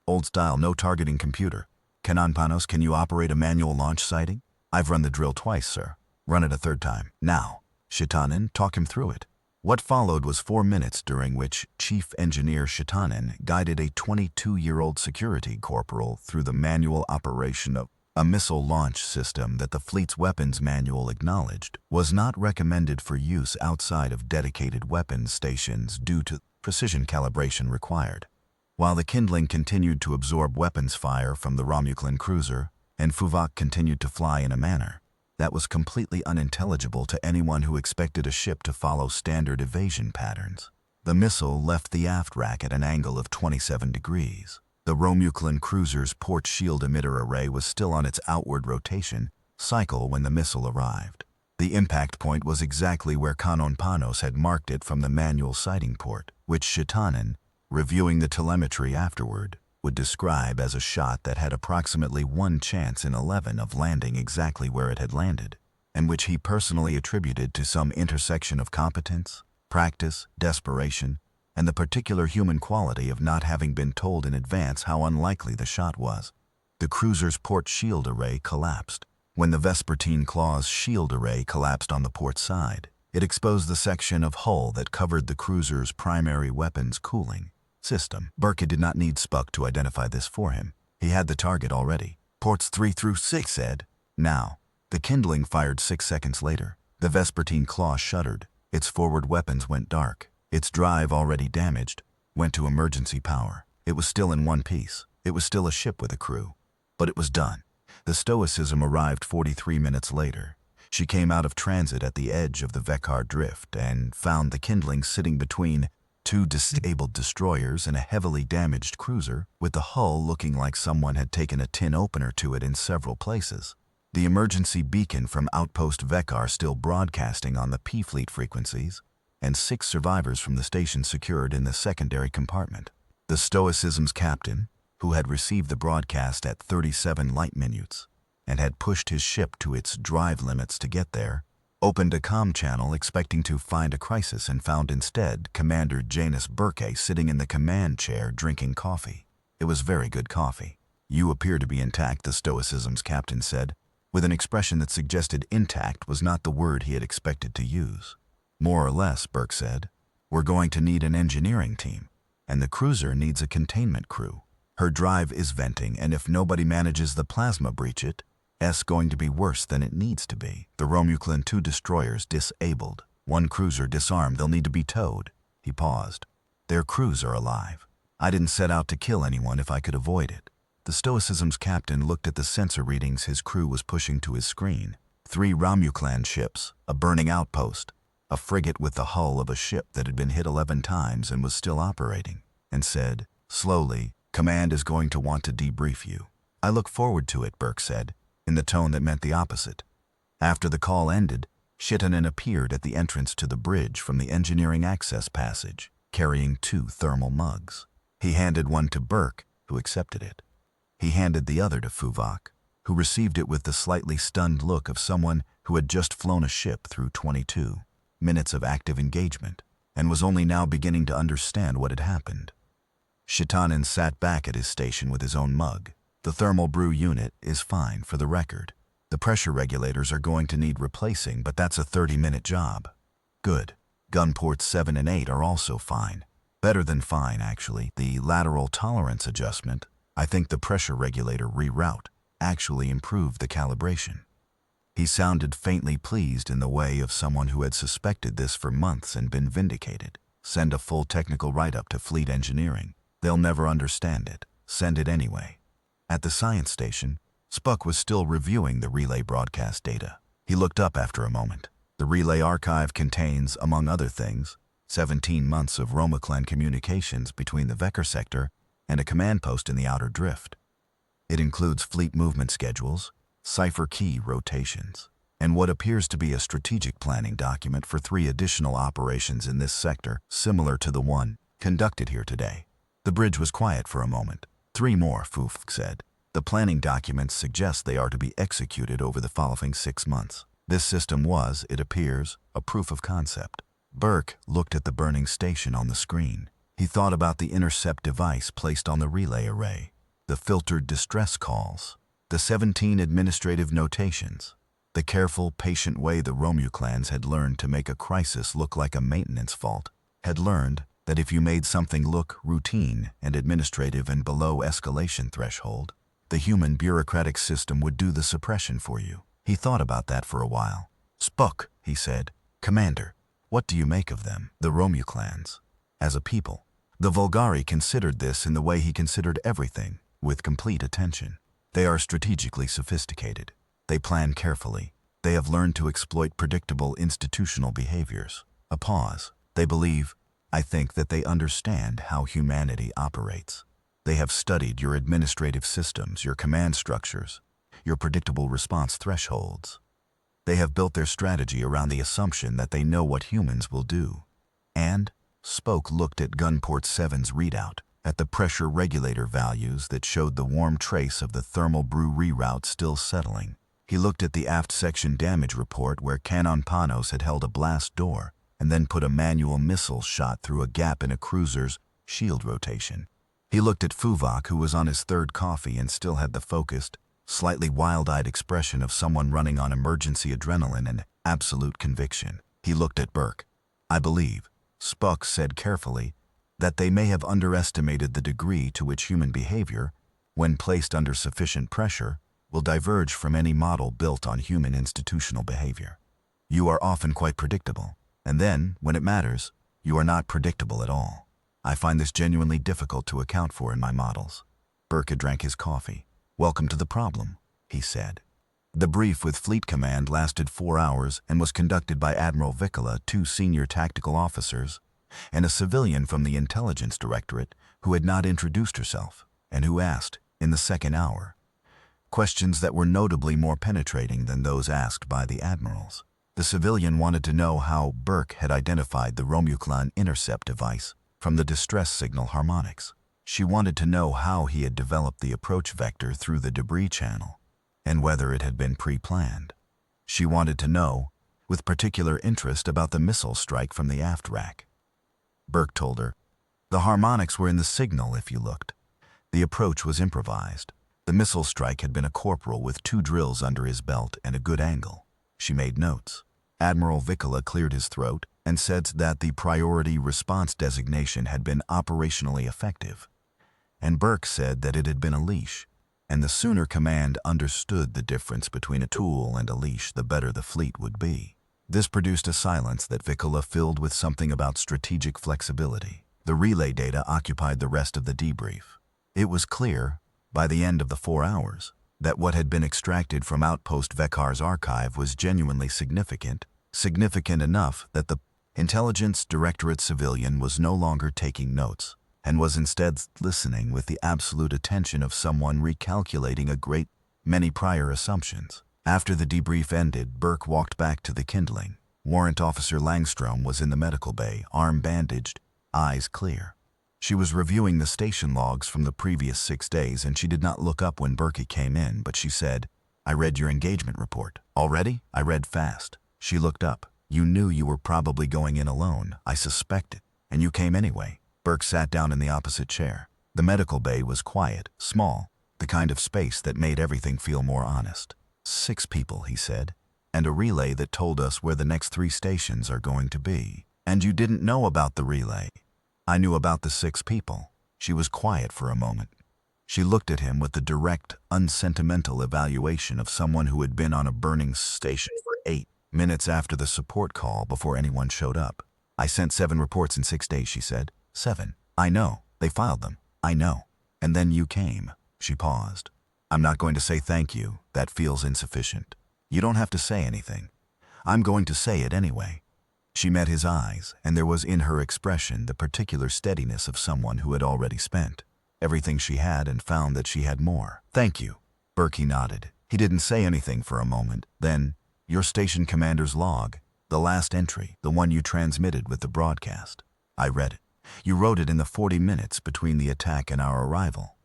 Old style, no targeting computer. Kananpanos, can you operate a manual launch sighting? I've run the drill twice, sir. Run it a third time. Now. Shitanen, talk him through it. What followed was 4 minutes during which Chief Engineer Shitanen guided a 22-year-old security corporal through the manual operation of a missile launch system that the fleet's weapons manual acknowledged was not recommended for use outside of dedicated weapons stations due to precision calibration required. While the kindling continued to absorb weapons fire from the Romulan cruiser, and Fuvok continued to fly in a manner that was completely unintelligible to anyone who expected a ship to follow standard evasion patterns. The missile left the aft rack at an angle of 27 degrees. The Romulan cruiser's port shield emitter array was still on its outward rotation cycle when the missile arrived. The impact point was exactly where Kanonpanos had marked it from the manual sighting port, which Shitanen, reviewing the telemetry afterward, would describe as a shot that had approximately 1 chance in 11 of landing exactly where it had landed, and which he personally attributed to some intersection of competence, practice, desperation, and the particular human quality of not having been told in advance how unlikely the shot was. The cruiser's port shield array collapsed. When the Vespertine Claw's shield array collapsed on the port side, it exposed the section of hull that covered the cruiser's primary weapons cooling system. Burke did not need Spuck to identify this for him. He had the target already. Ports 3 through 6 said. Now. The kindling fired 6 seconds later. The Vespertine Claw shuddered. Its forward weapons went dark. Its drive, already damaged, went to emergency power. It was still in one piece. It was still a ship with a crew. But it was done. The Stoicism arrived 43 minutes later. She came out of transit at the edge of the Vekar drift and found the kindling sitting between 2 disabled destroyers and a heavily damaged cruiser, with the hull looking like someone had taken a tin opener to it in several places. The emergency beacon from Outpost Vekar still broadcasting on the P-Fleet frequencies, and 6 survivors from the station secured in the secondary compartment. The Stoicism's captain, who had received the broadcast at 37 light minutes and had pushed his ship to its drive limits to get there, opened a comm channel expecting to find a crisis and found instead Commander Janus Burke sitting in the command chair drinking coffee. It was very good coffee. You appear to be intact, the Stoicism's captain said, with an expression that suggested intact was not the word he had expected to use. More or less, Burke said. We're going to need an engineering team, and the cruiser needs a containment crew. Her drive is venting, and if nobody manages the plasma breach it's going to be worse than it needs to be. The Romulan 2 destroyers disabled. 1 cruiser disarmed. They'll need to be towed. He paused. Their crews are alive. I didn't set out to kill anyone if I could avoid it. The Stoicism's captain looked at the sensor readings his crew was pushing to his screen. 3 Romulan ships, a burning outpost, a frigate with the hull of a ship that had been hit 11 times and was still operating, and said, slowly, Command is going to want to debrief you. I look forward to it, Burke said, in the tone that meant the opposite. After the call ended, Shitanen appeared at the entrance to the bridge from the engineering access passage, carrying 2 thermal mugs. He handed one to Burke, who accepted it. He handed the other to Fuvok, who received it with the slightly stunned look of someone who had just flown a ship through 22 minutes of active engagement and was only now beginning to understand what had happened. Shitanen sat back at his station with his own mug. The thermal brew unit is fine, for the record. The pressure regulators are going to need replacing, but that's a 30-minute job. Good. Gun ports 7 and 8 are also fine. Better than fine, actually. The lateral tolerance adjustment, I think the pressure regulator reroute, actually improved the calibration. He sounded faintly pleased in the way of someone who had suspected this for months and been vindicated. Send a full technical write-up to Fleet Engineering. They'll never understand it. Send it anyway. At the science station, Spuck was still reviewing the relay broadcast data. He looked up after a moment. The relay archive contains, among other things, 17 months of Romulan communications between the Vekar sector and a command post in the outer drift. It includes fleet movement schedules, cipher key rotations, and what appears to be a strategic planning document for 3 additional operations in this sector, similar to the one conducted here today. The bridge was quiet for a moment. 3 more, Foof said. The planning documents suggest they are to be executed over the following 6 months. This system was, it appears, a proof of concept. Burke looked at the burning station on the screen. He thought about the intercept device placed on the relay array, the filtered distress calls, the 17 administrative notations, the careful, patient way the Romuclans had learned to make a crisis look like a maintenance fault, had learned that if you made something look routine and administrative and below escalation threshold, the human bureaucratic system would do the suppression for you. He thought about that for a while. Spock, he said. Commander, what do you make of them, the Romuclans? As a people, the Vulgari considered this in the way he considered everything, with complete attention. They are strategically sophisticated. They plan carefully. They have learned to exploit predictable institutional behaviors. A pause. They believe, I think, that they understand how humanity operates. They have studied your administrative systems, your command structures, your predictable response thresholds. They have built their strategy around the assumption that they know what humans will do. And Spoke looked at Gunport 7's readout, at the pressure regulator values that showed the warm trace of the thermal brew reroute still settling. He looked at the aft section damage report where Canon Panos had held a blast door and then put a manual missile shot through a gap in a cruiser's shield rotation. He looked at Fuvok, who was on his 3rd coffee and still had the focused, slightly wild-eyed expression of someone running on emergency adrenaline and absolute conviction. He looked at Burke. I believe, Spock said carefully, that they may have underestimated the degree to which human behavior, when placed under sufficient pressure, will diverge from any model built on human institutional behavior. You are often quite predictable, and then, when it matters, you are not predictable at all. I find this genuinely difficult to account for in my models. Burke drank his coffee. Welcome to the problem, he said. The brief with Fleet Command lasted 4 hours and was conducted by Admiral Vicola, 2 senior tactical officers, and a civilian from the Intelligence Directorate who had not introduced herself, and who asked, in the 2nd hour, questions that were notably more penetrating than those asked by the admirals. The civilian wanted to know how Burke had identified the Romuclan intercept device from the distress signal harmonics. She wanted to know how he had developed the approach vector through the debris channel, and whether it had been pre-planned. She wanted to know, with particular interest, about the missile strike from the aft rack. Burke told her, the harmonics were in the signal if you looked. The approach was improvised. The missile strike had been a corporal with 2 drills under his belt and a good angle. She made notes. Admiral Vicola cleared his throat and said that the priority response designation had been operationally effective. And Burke said that it had been a leash, and the sooner command understood the difference between a tool and a leash, the better the fleet would be. This produced a silence that Vicola filled with something about strategic flexibility. The relay data occupied the rest of the debrief. It was clear, by the end of the 4 hours, that what had been extracted from Outpost Vekar's archive was genuinely significant enough that the Intelligence Directorate civilian was no longer taking notes, and was instead listening with the absolute attention of someone recalculating a great many prior assumptions. After the debrief ended, Burke walked back to the kindling. Warrant Officer Langstrom was in the medical bay, arm bandaged, eyes clear. She was reviewing the station logs from the previous 6 days, and she did not look up when Burke came in, but she said, I read your engagement report. Already? I read fast. She looked up. You knew you were probably going in alone. I suspected. And you came anyway. Burke sat down in the opposite chair. The medical bay was quiet, small, the kind of space that made everything feel more honest. 6 people, he said, and a relay that told us where the next 3 stations are going to be. And you didn't know about the relay. I knew about the 6 people. She was quiet for a moment. She looked at him with the direct, unsentimental evaluation of someone who had been on a burning station for 8 minutes after the support call before anyone showed up. I sent 7 reports in 6 days, she said. 7. I know. They filed them. I know. And then you came. She paused. I'm not going to say thank you. That feels insufficient. You don't have to say anything. I'm going to say it anyway. She met his eyes, and there was in her expression the particular steadiness of someone who had already spent everything she had and found that she had more. Thank you. Burke nodded. He didn't say anything for a moment. Then, your station commander's log, the last entry, the one you transmitted with the broadcast. I read it. You wrote it in the 40 minutes between the attack and our arrival.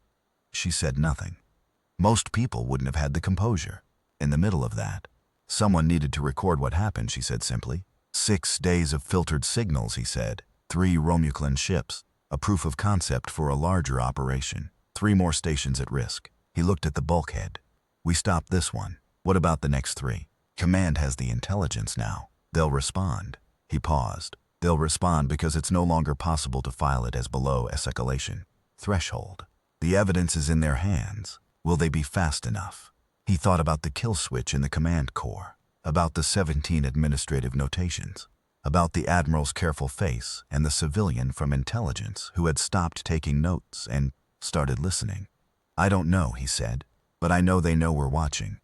She said nothing. Most people wouldn't have had the composure. In the middle of that, someone needed to record what happened, she said simply. 6 days of filtered signals, he said. 3 Romulan ships. A proof of concept for a larger operation. 3 more stations at risk. He looked at the bulkhead. We stopped this one. What about the next 3? Command has the intelligence now. They'll respond. He paused. They'll respond because it's no longer possible to file it as below escalation threshold. The evidence is in their hands. Will they be fast enough? He thought about the kill switch in the command core, about the 17 administrative notations, about the admiral's careful face and the civilian from intelligence who had stopped taking notes and started listening. I don't know, he said, but I know they know we're watching.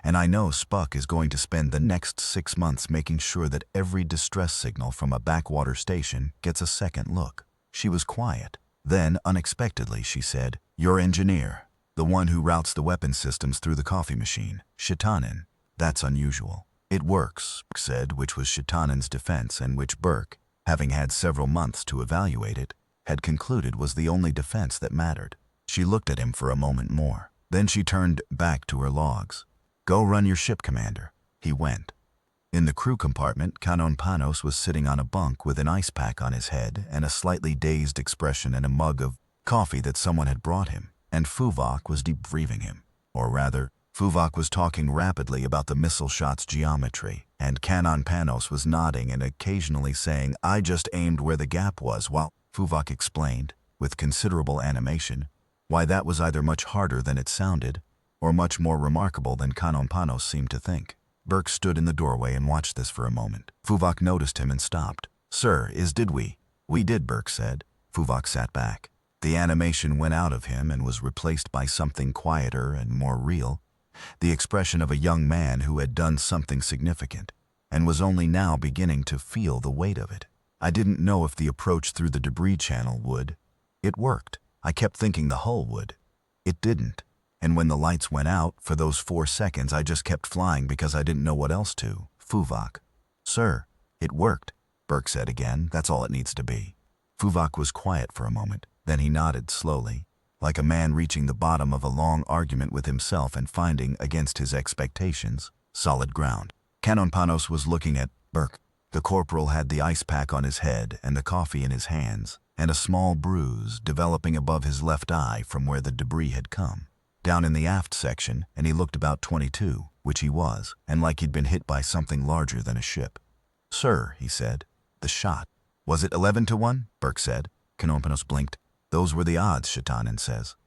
And I know Spock is going to spend the next 6 months making sure that every distress signal from a backwater station gets a second look. She was quiet. Then, unexpectedly, she said, "Your engineer, the one who routes the weapon systems through the coffee machine, Shitanen. That's unusual." "It works," Burke said, which was Shitanen's defense and which Burke, having had several months to evaluate it, had concluded was the only defense that mattered. She looked at him for a moment more. Then she turned back to her logs. "Go run your ship, Commander." He went. In the crew compartment, Kanon Panos was sitting on a bunk with an ice pack on his head and a slightly dazed expression and a mug of coffee that someone had brought him, and Fuvok was debriefing him. Or rather, Fuvok was talking rapidly about the missile shot's geometry, and Kanon Panos was nodding and occasionally saying, "I just aimed where the gap was," while Fuvok explained, with considerable animation, why that was either much harder than it sounded, or much more remarkable than Kanon Panos seemed to think. Burke stood in the doorway and watched this for a moment. Fuvok noticed him and stopped. "Sir, did we?" "We did," Burke said. Fuvok sat back. The animation went out of him and was replaced by something quieter and more real, the expression of a young man who had done something significant, and was only now beginning to feel the weight of it. "I didn't know if the approach through the debris channel would. It worked. I kept thinking the hull would. It didn't. And when the lights went out, for those 4 seconds I just kept flying because I didn't know what else to." Fuvok. "Sir, it worked," Burke said again. "That's all it needs to be." Fuvok was quiet for a moment. Then he nodded slowly, like a man reaching the bottom of a long argument with himself and finding, against his expectations, solid ground. Kanon Panos was looking at Burke. The corporal had the ice pack on his head and the coffee in his hands, and a small bruise developing above his left eye from where the debris had come. Down in the aft section, and he looked about 22, which he was, and like he'd been hit by something larger than a ship. "Sir," he said, "the shot. Was it 11-1? Burke said. Kanon Panos blinked. "Those were the odds," Shitanen says.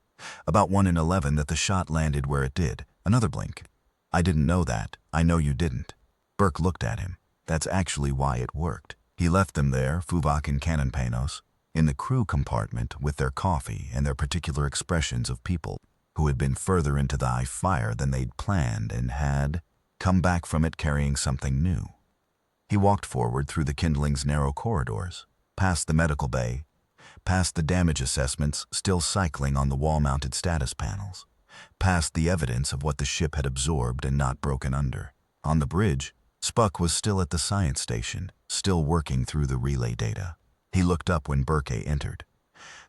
"About 1 in 11 that the shot landed where it did." Another blink. "I didn't know that. I know you didn't." Burke looked at him. "That's actually why it worked." He left them there, Fuvok and Kanon Panos, in the crew compartment with their coffee and their particular expressions of people who had been further into the fire than they'd planned and had come back from it carrying something new. He walked forward through the kindling's narrow corridors, past the medical bay, past the damage assessments still cycling on the wall-mounted status panels, past the evidence of what the ship had absorbed and not broken under. On the bridge, Spock was still at the science station, still working through the relay data. He looked up when Burke entered.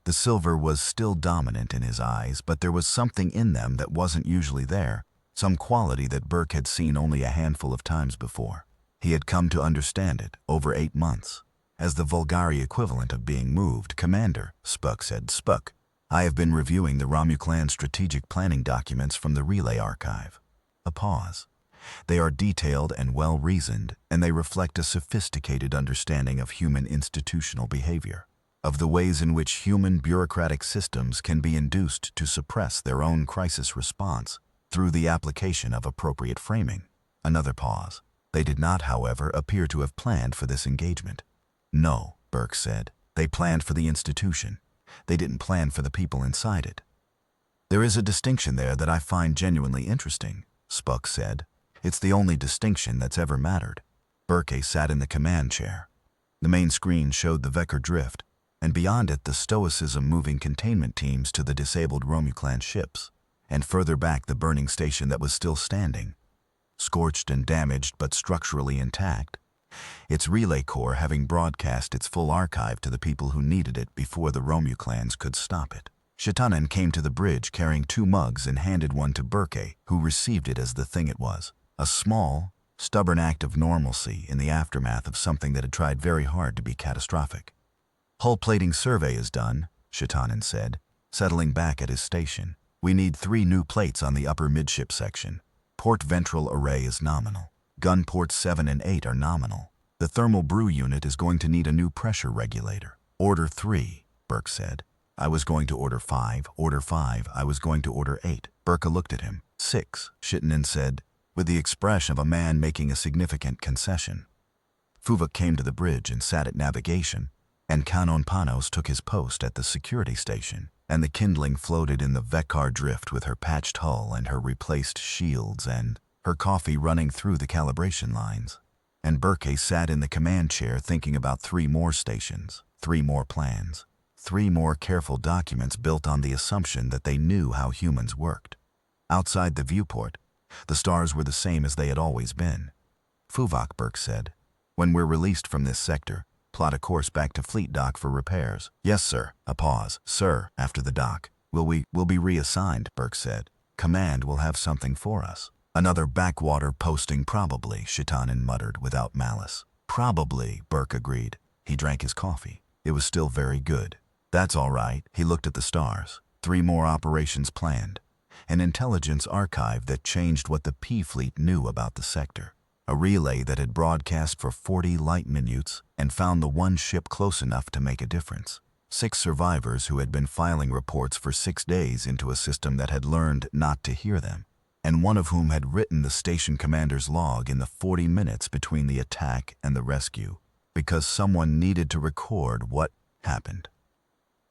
The silver was still dominant in his eyes, but there was something in them that wasn't usually there, some quality that Burke had seen only a handful of times before. He had come to understand it over 8 months. As the Vulgari equivalent of being moved, "Commander," Spock said. "Spock, I have been reviewing the Romulan strategic planning documents from the relay archive." A pause. "They are detailed and well-reasoned, and they reflect a sophisticated understanding of human institutional behavior, of the ways in which human bureaucratic systems can be induced to suppress their own crisis response through the application of appropriate framing." Another pause. "They did not, however, appear to have planned for this engagement." "No," Burke said. "They planned for the institution. They didn't plan for the people inside it." "There is a distinction there that I find genuinely interesting," Spock said. "It's the only distinction that's ever mattered." Burke sat in the command chair. The main screen showed the Vecker drift, and beyond it the Stoicism moving containment teams to the disabled Romulan ships, and further back the burning station that was still standing, scorched and damaged but structurally intact, its relay core having broadcast its full archive to the people who needed it before the Romulans could stop it. Shitanen came to the bridge carrying 2 mugs and handed one to Burke, who received it as the thing it was. A small, stubborn act of normalcy in the aftermath of something that had tried very hard to be catastrophic. "Hull plating survey is done," Shitanen said, settling back at his station. "We need 3 new plates on the upper midship section. Port ventral array is nominal. Gun ports 7 and 8 are nominal. The thermal brew unit is going to need a new pressure regulator." "Order 3, Burke said. "I was going to order 5, order 5, I was going to order 8. Burke looked at him. 6, Shitanen said, with the expression of a man making a significant concession. Fuvok came to the bridge and sat at navigation, and Kanon Panos took his post at the security station, and the kindling floated in the Vekar drift with her patched hull and her replaced shields and her coffee running through the calibration lines. And Burke sat in the command chair thinking about 3 more stations, 3 more plans, 3 more careful documents built on the assumption that they knew how humans worked. Outside the viewport, the stars were the same as they had always been. "Fuvok," Burke said, "when we're released from this sector, plot a course back to Fleet Dock for repairs." "Yes, sir." A pause. "Sir, after the dock. We'll be reassigned," Burke said. "Command will have something for us." "Another backwater posting probably," Shitanen muttered without malice. "Probably," Burke agreed. He drank his coffee. It was still very good. "That's all right." He looked at the stars. 3 more operations planned. An intelligence archive that changed what the P-Fleet knew about the sector. A relay that had broadcast for 40 light minutes and found the one ship close enough to make a difference. 6 survivors who had been filing reports for 6 days into a system that had learned not to hear them, and one of whom had written the station commander's log in the 40 minutes between the attack and the rescue, because someone needed to record what happened.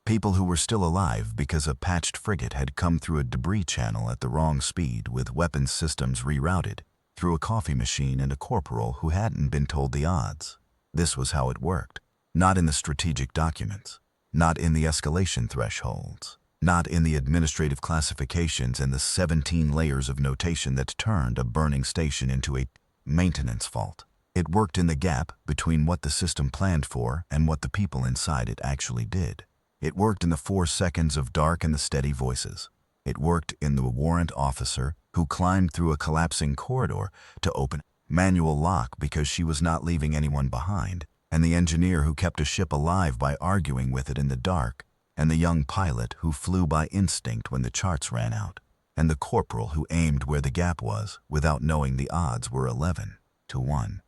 People who were still alive because a patched frigate had come through a debris channel at the wrong speed with weapons systems rerouted, through a coffee machine and a corporal who hadn't been told the odds. This was how it worked. Not in the strategic documents, not in the escalation thresholds, not in the administrative classifications and the 17 layers of notation that turned a burning station into a maintenance fault. It worked in the gap between what the system planned for and what the people inside it actually did. It worked in the 4 seconds of dark and the steady voices. It worked in the warrant officer who climbed through a collapsing corridor to open manual lock because she was not leaving anyone behind, and the engineer who kept a ship alive by arguing with it in the dark, and the young pilot who flew by instinct when the charts ran out, and the corporal who aimed where the gap was without knowing the odds were 11 to 1.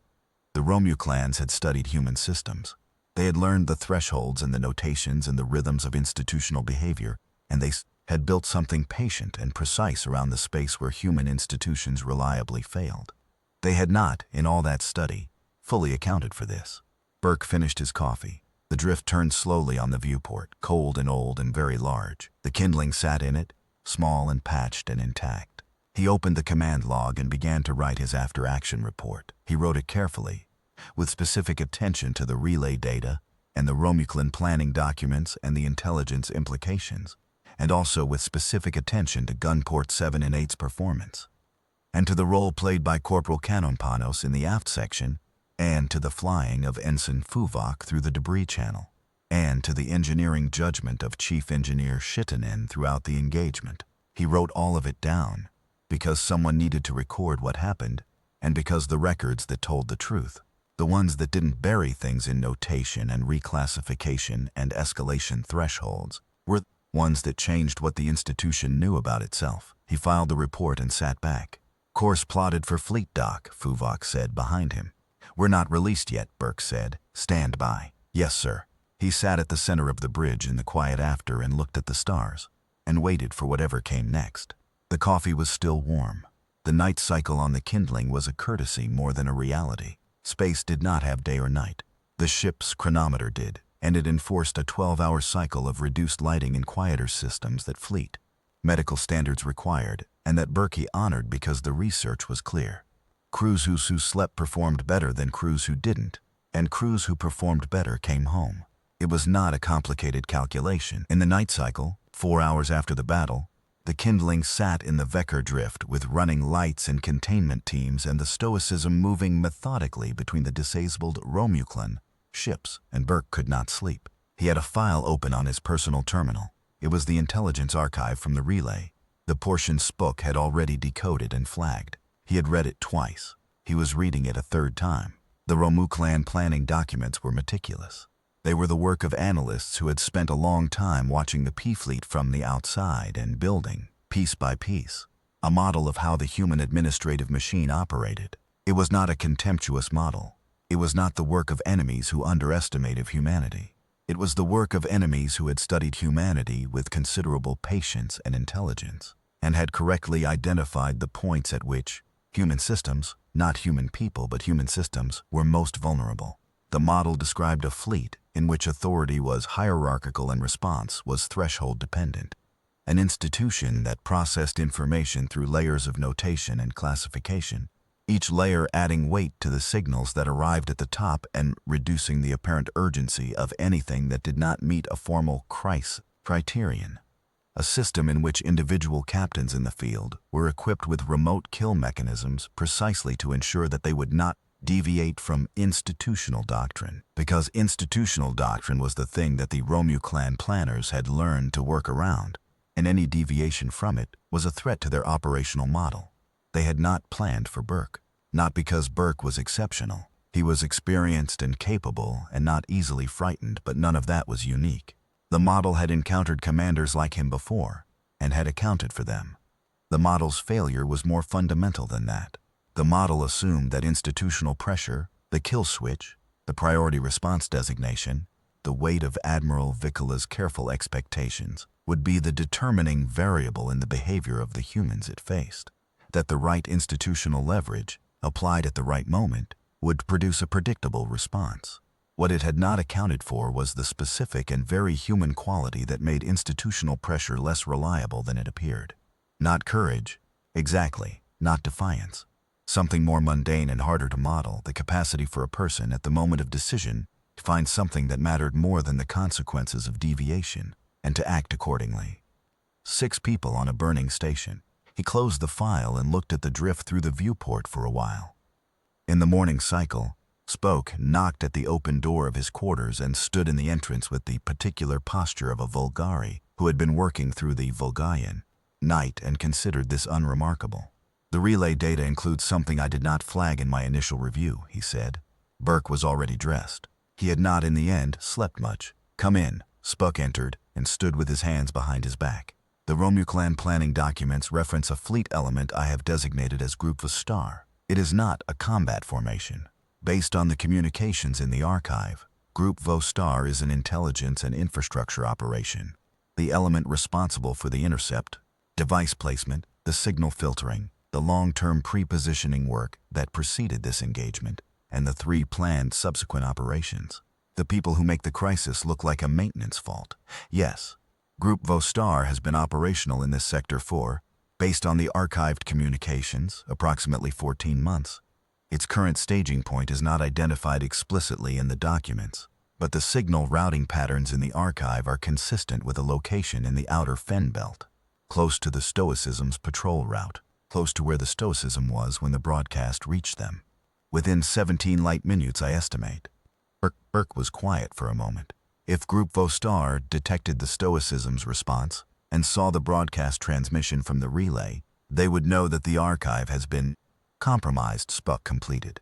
The Romuclans had studied human systems. They had learned the thresholds and the notations and the rhythms of institutional behavior, and they had built something patient and precise around the space where human institutions reliably failed. They had not, in all that study, fully accounted for this. Burke finished his coffee. The drift turned slowly on the viewport, cold and old and very large. The kindling sat in it, small and patched and intact. He opened the command log and began to write his after-action report. He wrote it carefully, with specific attention to the relay data and the Romuclan planning documents and the intelligence implications, and also with specific attention to Gunport 7 and 8's performance, and to the role played by Corporal Kanon Panos in the aft section, and to the flying of Ensign Fuvok through the debris channel, and to the engineering judgment of Chief Engineer Shitanen throughout the engagement. He wrote all of it down, because someone needed to record what happened, and because the records that told the truth, the ones that didn't bury things in notation and reclassification and escalation thresholds, were ones that changed what the institution knew about itself. He filed the report and sat back. "Course plotted for Fleet Dock," Fuvok said behind him. "We're not released yet," Burke said. "Stand by." "Yes, sir." He sat at the center of the bridge in the quiet after and looked at the stars, and waited for whatever came next. The coffee was still warm. The night cycle on the kindling was a courtesy more than a reality. Space did not have day or night. The ship's chronometer did, and it enforced a 12-hour cycle of reduced lighting and quieter systems that Fleet medical standards required, and that Burke honored because the research was clear. Crews who slept performed better than crews who didn't, and crews who performed better came home. It was not a complicated calculation. In the night cycle, 4 hours after the battle, the kindling sat in the Vekar drift with running lights and containment teams and the stoicism moving methodically between the disabled Romuclan ships, and Burke could not sleep. He had a file open on his personal terminal. It was the intelligence archive from the relay. The portion Spook had already decoded and flagged. He had read it twice. He was reading it a third time. The Romuclan planning documents were meticulous. They were the work of analysts who had spent a long time watching the P-fleet from the outside and building, piece by piece, a model of how the human administrative machine operated. It was not a contemptuous model. It was not the work of enemies who underestimated humanity. It was the work of enemies who had studied humanity with considerable patience and intelligence, and had correctly identified the points at which human systems, not human people but human systems, were most vulnerable. The model described a fleet in which authority was hierarchical and response was threshold dependent. An institution that processed information through layers of notation and classification, each layer adding weight to the signals that arrived at the top and reducing the apparent urgency of anything that did not meet a formal criterion. A system in which individual captains in the field were equipped with remote kill mechanisms precisely to ensure that they would not deviate from institutional doctrine, because institutional doctrine was the thing that the Romuclan planners had learned to work around, and any deviation from it was a threat to their operational model. They had not planned for Burke, not because Burke was exceptional. He was experienced and capable and not easily frightened, but none of that was unique. The model had encountered commanders like him before, and had accounted for them. The model's failure was more fundamental than that. The model assumed that institutional pressure, the kill switch, the priority response designation, the weight of Admiral Vicola's careful expectations would be the determining variable in the behavior of the humans it faced. That the right institutional leverage, applied at the right moment, would produce a predictable response. What it had not accounted for was the specific and very human quality that made institutional pressure less reliable than it appeared. Not courage, exactly, not defiance. Something more mundane and harder to model, the capacity for a person at the moment of decision to find something that mattered more than the consequences of deviation, and to act accordingly. 6 people on a burning station. He closed the file and looked at the drift through the viewport for a while. In the morning cycle, Spoke knocked at the open door of his quarters and stood in the entrance with the particular posture of a Vulgari who had been working through the Vulgarian night and considered this unremarkable. "The relay data includes something I did not flag in my initial review," he said. Burke was already dressed. He had not, in the end, slept much. "Come in." Spock entered and stood with his hands behind his back. "The Romuclan planning documents reference a fleet element I have designated as Group Vostar. It is not a combat formation. Based on the communications in the archive, Group Vostar is an intelligence and infrastructure operation. The element responsible for the intercept, device placement, the signal filtering, the long-term pre-positioning work that preceded this engagement, and the 3 planned subsequent operations. The people who make the crisis look like a maintenance fault. Yes, Group Vostar has been operational in this sector for, based on the archived communications, approximately 14 months. Its current staging point is not identified explicitly in the documents, but the signal routing patterns in the archive are consistent with a location in the outer Fen belt, close to the Stoicism's patrol route, close to where the Stoicism was when the broadcast reached them. Within 17 light minutes, I estimate." Burke was quiet for a moment. If Group Vostar detected the Stoicism's response and saw the broadcast transmission from the relay, they would know that the archive has been compromised, Spock completed.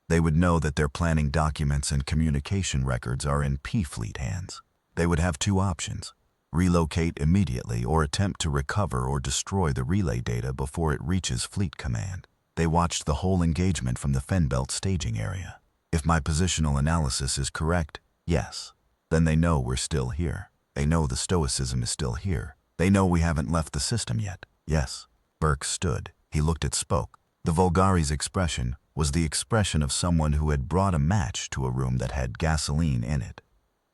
They would know that their planning documents and communication records are in P-fleet hands. They would have 2 options: relocate immediately or attempt to recover or destroy the relay data before it reaches Fleet Command. They watched the whole engagement from the Fenbelt staging area. If my positional analysis is correct, yes. Then they know we're still here. They know the Stoicism is still here. They know we haven't left the system yet. Yes. Burke stood. He looked at Spock. The Vulgari's expression was the expression of someone who had brought a match to a room that had gasoline in it,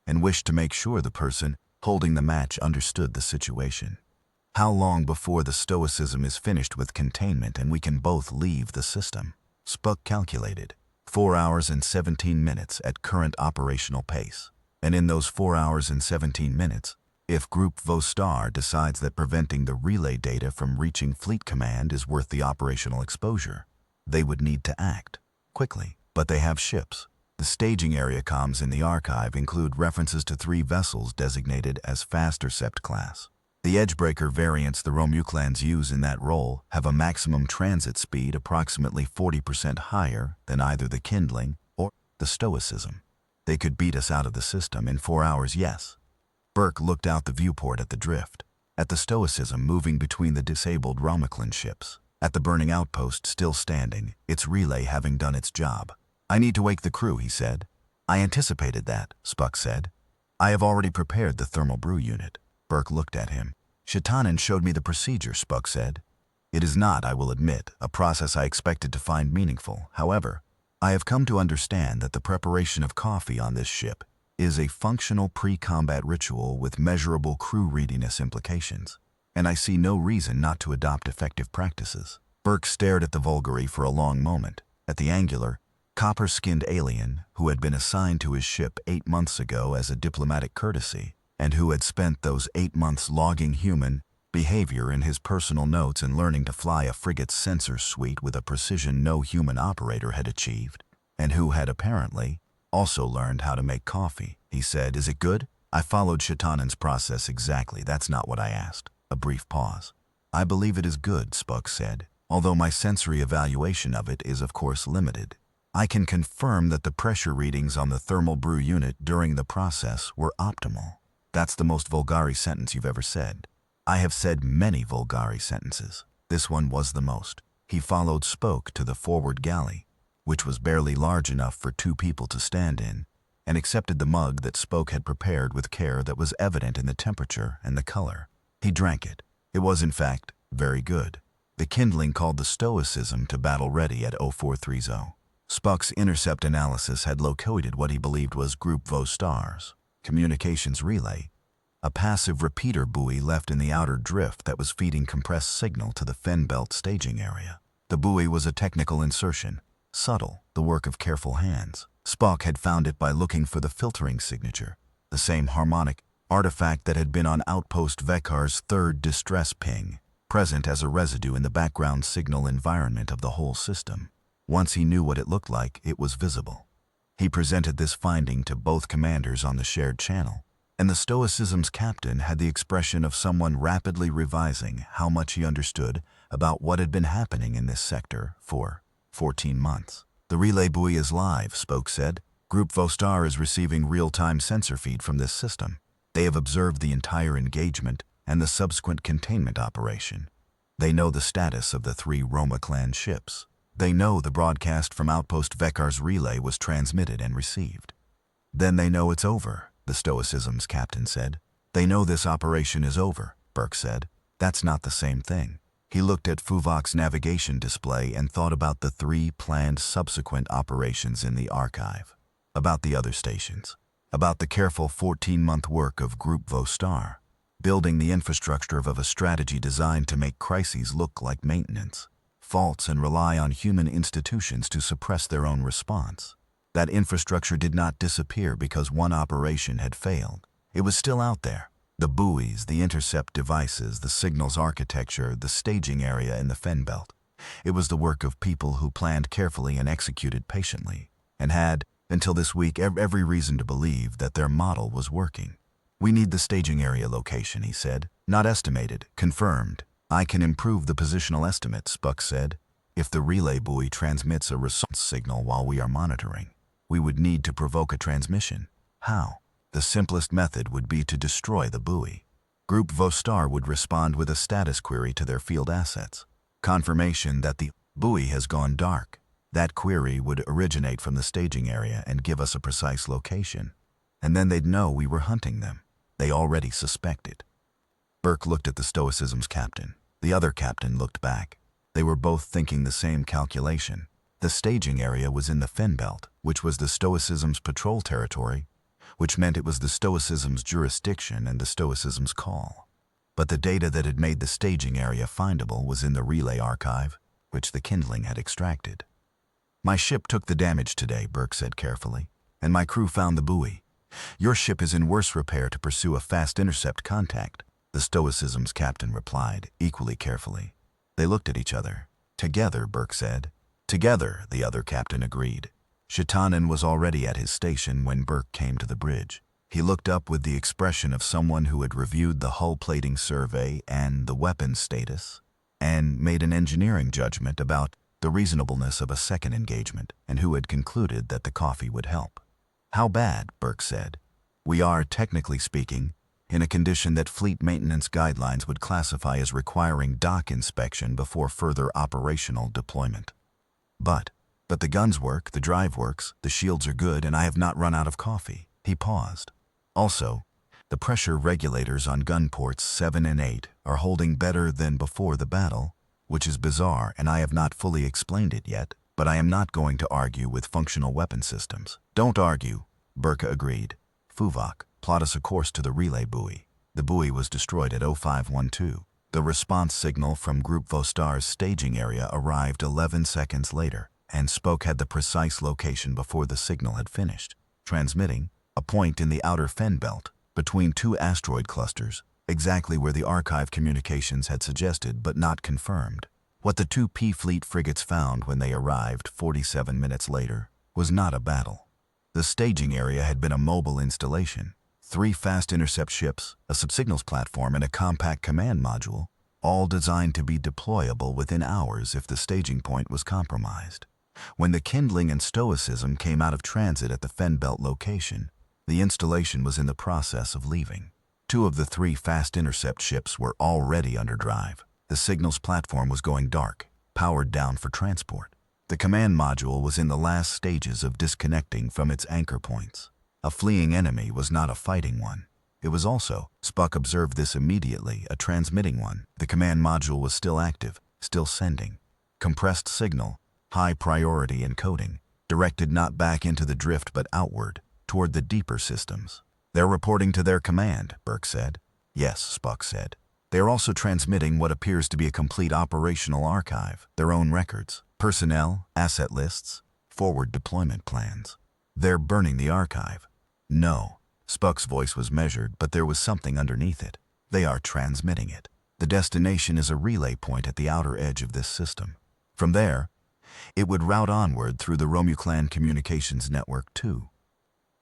and wished to make sure the person holding the match understood the situation. "How long before the Stoicism is finished with containment and we can both leave the system?" Spock calculated. 4 hours and 17 minutes at current operational pace. And in those 4 hours and 17 minutes, if Group Vostar decides that preventing the relay data from reaching Fleet Command is worth the operational exposure, they would need to act quickly. But they have ships. The staging area comms in the archive include references to 3 vessels designated as Fast Intercept class. The Edgebreaker variants the Romuclans use in that role have a maximum transit speed approximately 40% higher than either the Kindling or the Stoicism. They could beat us out of the system in 4 hours, yes. Burke looked out the viewport at the drift, at the Stoicism moving between the disabled Romuclan ships, at the burning outpost still standing, its relay having done its job. I need to wake the crew, he said. I anticipated that, Spock said. I have already prepared the thermal brew unit. Burke looked at him. Shatanan showed me the procedure, Spock said. It is not, I will admit, a process I expected to find meaningful. However, I have come to understand that the preparation of coffee on this ship is a functional pre-combat ritual with measurable crew readiness implications, and I see no reason not to adopt effective practices. Burke stared at the Vulgary for a long moment, at the angular, copper-skinned alien who had been assigned to his ship 8 months ago as a diplomatic courtesy, and who had spent those 8 months logging human behavior in his personal notes and learning to fly a frigate's sensor suite with a precision no human operator had achieved, and who had apparently also learned how to make coffee. He said, "Is it good?" I followed Shatanan's process exactly. That's not what I asked. A brief pause. I believe it is good, Spock said, although my sensory evaluation of it is of course limited. I can confirm that the pressure readings on the thermal brew unit during the process were optimal. That's the most Vulgari sentence you've ever said. I have said many Vulgari sentences. This one was the most. He followed Spock to the forward galley, which was barely large enough for 2 people to stand in, and accepted the mug that Spock had prepared with care that was evident in the temperature and the color. He drank it. It was, in fact, very good. The Kindling called the Stoicism to battle ready at 0430. Spock's intercept analysis had located what he believed was Group Vostar's communications relay, a passive repeater buoy left in the outer drift that was feeding compressed signal to the Fenbelt staging area. The buoy was a technical insertion, subtle, the work of careful hands. Spock had found it by looking for the filtering signature, the same harmonic artifact that had been on Outpost Vekar's 3rd distress ping, present as a residue in the background signal environment of the whole system. Once he knew what it looked like, it was visible. He presented this finding to both commanders on the shared channel, and the Stoicism's captain had the expression of someone rapidly revising how much he understood about what had been happening in this sector for 14 months. The relay buoy is live, Spock said. Group Vostar is receiving real-time sensor feed from this system. They have observed the entire engagement and the subsequent containment operation. They know the status of the 3 Romuclan ships. They know the broadcast from Outpost Vekar's relay was transmitted and received. Then they know it's over, the Stoicism's captain said. They know this operation is over, Burke said. That's not the same thing. He looked at Fuvok's navigation display and thought about the 3 planned subsequent operations in the archive, about the other stations, about the careful 14-month work of Group Vostar, building the infrastructure of a strategy designed to make crises look like maintenance, faults, and rely on human institutions to suppress their own response. That infrastructure did not disappear because one operation had failed. It was still out there. The buoys, the intercept devices, the signals architecture, the staging area in the Fenbelt. It was the work of people who planned carefully and executed patiently, and had, until this week, every reason to believe that their model was working. We need the staging area location, he said. Not estimated, confirmed. I can improve the positional estimates, Spock said. If the relay buoy transmits a response signal while we are monitoring, we would need to provoke a transmission. How? The simplest method would be to destroy the buoy. Group Vostar would respond with a status query to their field assets. Confirmation that the buoy has gone dark. That query would originate from the staging area and give us a precise location. And then they'd know we were hunting them. They already suspected. Burke looked at the Stoicism's captain. The other captain looked back. They were both thinking the same calculation. The staging area was in the Fenbelt, which was the Stoicism's patrol territory, which meant it was the Stoicism's jurisdiction and the Stoicism's call. But the data that had made the staging area findable was in the relay archive, which the Kindling had extracted. My ship took the damage today, Burke said carefully, and my crew found the buoy. Your ship is in worse repair to pursue a fast intercept contact, the Stoicism's captain replied, equally carefully. They looked at each other. Together, Burke said. Together, the other captain agreed. Shitanen was already at his station when Burke came to the bridge. He looked up with the expression of someone who had reviewed the hull plating survey and the weapons status, and made an engineering judgment about the reasonableness of a second engagement, and who had concluded that the coffee would help. "How bad?" Burke said. "We are, technically speaking, in a condition that fleet maintenance guidelines would classify as requiring dock inspection before further operational deployment. But the guns work, the drive works, the shields are good, and I have not run out of coffee." He paused. "Also, the pressure regulators on gun ports 7 and 8 are holding better than before the battle, which is bizarre, and I have not fully explained it yet, but I am not going to argue with functional weapon systems." "Don't argue," Burke agreed. "Fuvok, plot us a course to the relay buoy." The buoy was destroyed at 0512. The response signal from Group Vostar's staging area arrived 11 seconds later, and Spock had the precise location before the signal had finished, transmitting a point in the outer fen belt between two asteroid clusters, exactly where the archive communications had suggested but not confirmed. What the two P Fleet frigates found when they arrived 47 minutes later was not a battle. The staging area had been a mobile installation. 3 fast intercept ships, a subsignals platform, and a compact command module, all designed to be deployable within hours if the staging point was compromised. When the Kindling and Stoicism came out of transit at the fen belt location, the installation was in the process of leaving. 2 of the 3 fast intercept ships were already under drive. The signals platform was going dark, powered down for transport. The command module was in the last stages of disconnecting from its anchor points. A fleeing enemy was not a fighting one. It was also, Spock observed this immediately, a transmitting one. The command module was still active, still sending. Compressed signal, high priority encoding, directed not back into the drift but outward, toward the deeper systems. "They're reporting to their command," Burke said. "Yes," Spock said. "They are also transmitting what appears to be a complete operational archive, their own records, personnel, asset lists, forward deployment plans. They're burning the archive." "No." Spock's voice was measured, but there was something underneath it. "They are transmitting it. The destination is a relay point at the outer edge of this system. From there, it would route onward through the Romuclan communications network too.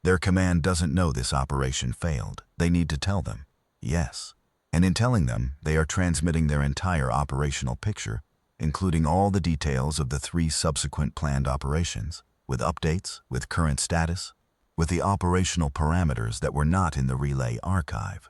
Their command doesn't know this operation failed. They need to tell them." "Yes." "And in telling them, they are transmitting their entire operational picture, including all the details of the 3 subsequent planned operations, with updates, with current status, with the operational parameters that were not in the relay archive."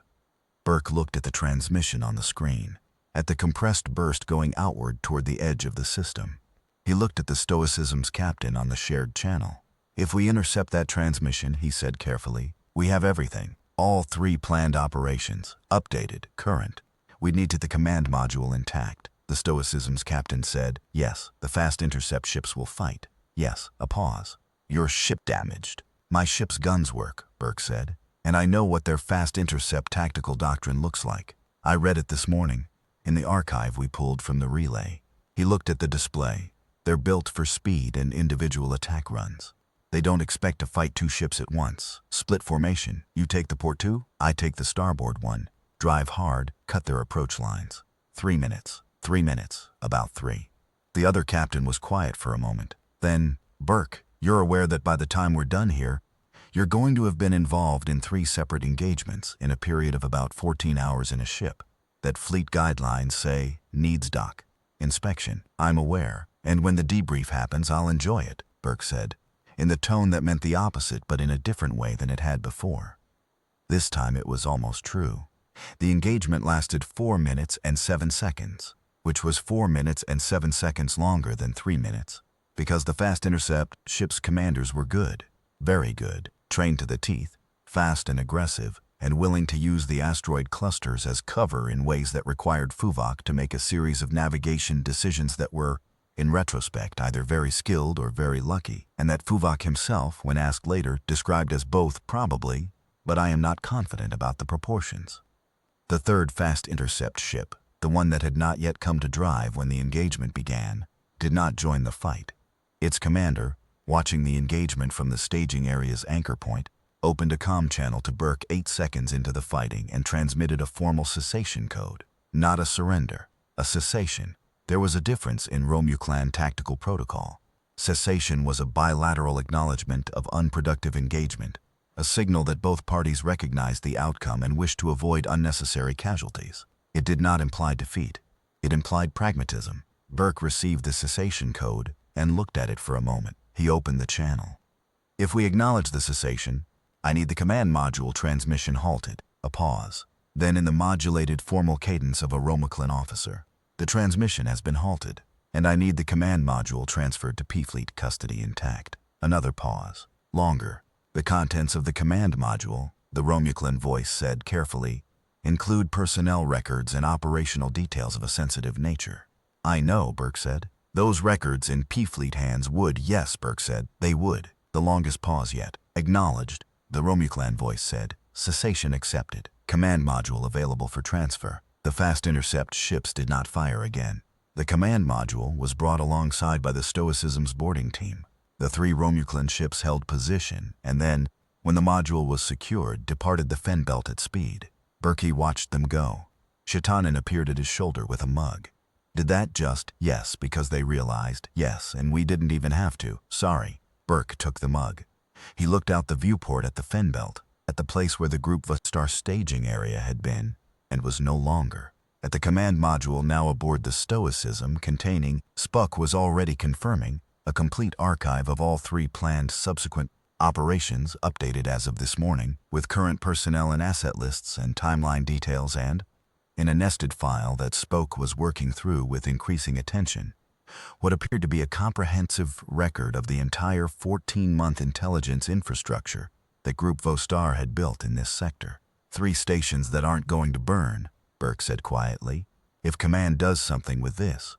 Burke looked at the transmission on the screen, at the compressed burst going outward toward the edge of the system. He looked at the Stoicism's captain on the shared channel. "If we intercept that transmission," he said carefully, "we have everything. All 3 planned operations, updated, current. We need the command module intact." The Stoicism's captain said, "Yes, the fast intercept ships will fight." "Yes." A pause. "Your ship damaged." "My ship's guns work," Burke said. "And I know what their fast intercept tactical doctrine looks like. I read it this morning, in the archive we pulled from the relay." He looked at the display. "They're built for speed and individual attack runs. They don't expect to fight 2 ships at once. Split formation. You take the port 2, I take the starboard one. Drive hard, cut their approach lines. 3 minutes. 3 minutes. About 3. The other captain was quiet for a moment. Then, "Burke, you're aware that by the time we're done here, you're going to have been involved in 3 separate engagements in a period of about 14 hours in a ship. That fleet guidelines say, needs dock inspection." "I'm aware, and when the debrief happens, I'll enjoy it," Burke said, in the tone that meant the opposite but in a different way than it had before. This time it was almost true. The engagement lasted 4 minutes and 7 seconds, which was 4 minutes and 7 seconds longer than 3 minutes, because the fast intercept ship's commanders were good, very good, trained to the teeth, fast and aggressive, and willing to use the asteroid clusters as cover in ways that required Fuvok to make a series of navigation decisions that were, in retrospect, either very skilled or very lucky, and that Fuvok himself, when asked later, described as both probably, but I am not confident about the proportions. The 3rd fast intercept ship, the one that had not yet come to drive when the engagement began, did not join the fight. Its commander, watching the engagement from the staging area's anchor point, opened a comm channel to Burke 8 seconds into the fighting and transmitted a formal cessation code. Not a surrender, a cessation. There was a difference in Romuclan tactical protocol. Cessation was a bilateral acknowledgement of unproductive engagement, a signal that both parties recognized the outcome and wished to avoid unnecessary casualties. It did not imply defeat. It implied pragmatism. Burke received the cessation code and looked at it for a moment. He opened the channel. If we acknowledge the cessation, I need the command module transmission halted. A pause. Then in the modulated formal cadence of a Romaclan officer, the transmission has been halted, and I need the command module transferred to P-Fleet custody intact. Another pause. Longer. The contents of the command module, the Romaclan voice said carefully, include personnel records and operational details of a sensitive nature. I know, Burke said. Those records in P-Fleet hands would, yes, Burke said, they would. The longest pause yet. Acknowledged, the Romaclan voice said. Cessation accepted. Command module available for transfer. The fast intercept ships did not fire again. The command module was brought alongside by the Stoicism's boarding team. The 3 Romaclan ships held position, and then, when the module was secured, departed the fen belt at speed. Berkey watched them go. Shatanen appeared at his shoulder with a mug. Did that just? Yes, because they realized. Yes, and we didn't even have to. Sorry. Burke took the mug. He looked out the viewport at the fen belt, at the place where the Group Vostar staging area had been, and was no longer. At the command module now aboard the Stoicism containing, Spuck was already confirming, a complete archive of all 3 planned subsequent operations updated as of this morning, with current personnel and asset lists and timeline details and, in a nested file that Spoke was working through with increasing attention, what appeared to be a comprehensive record of the entire 14-month intelligence infrastructure that Group Vostar had built in this sector. 3 stations that aren't going to burn, Burke said quietly. If Command does something with this,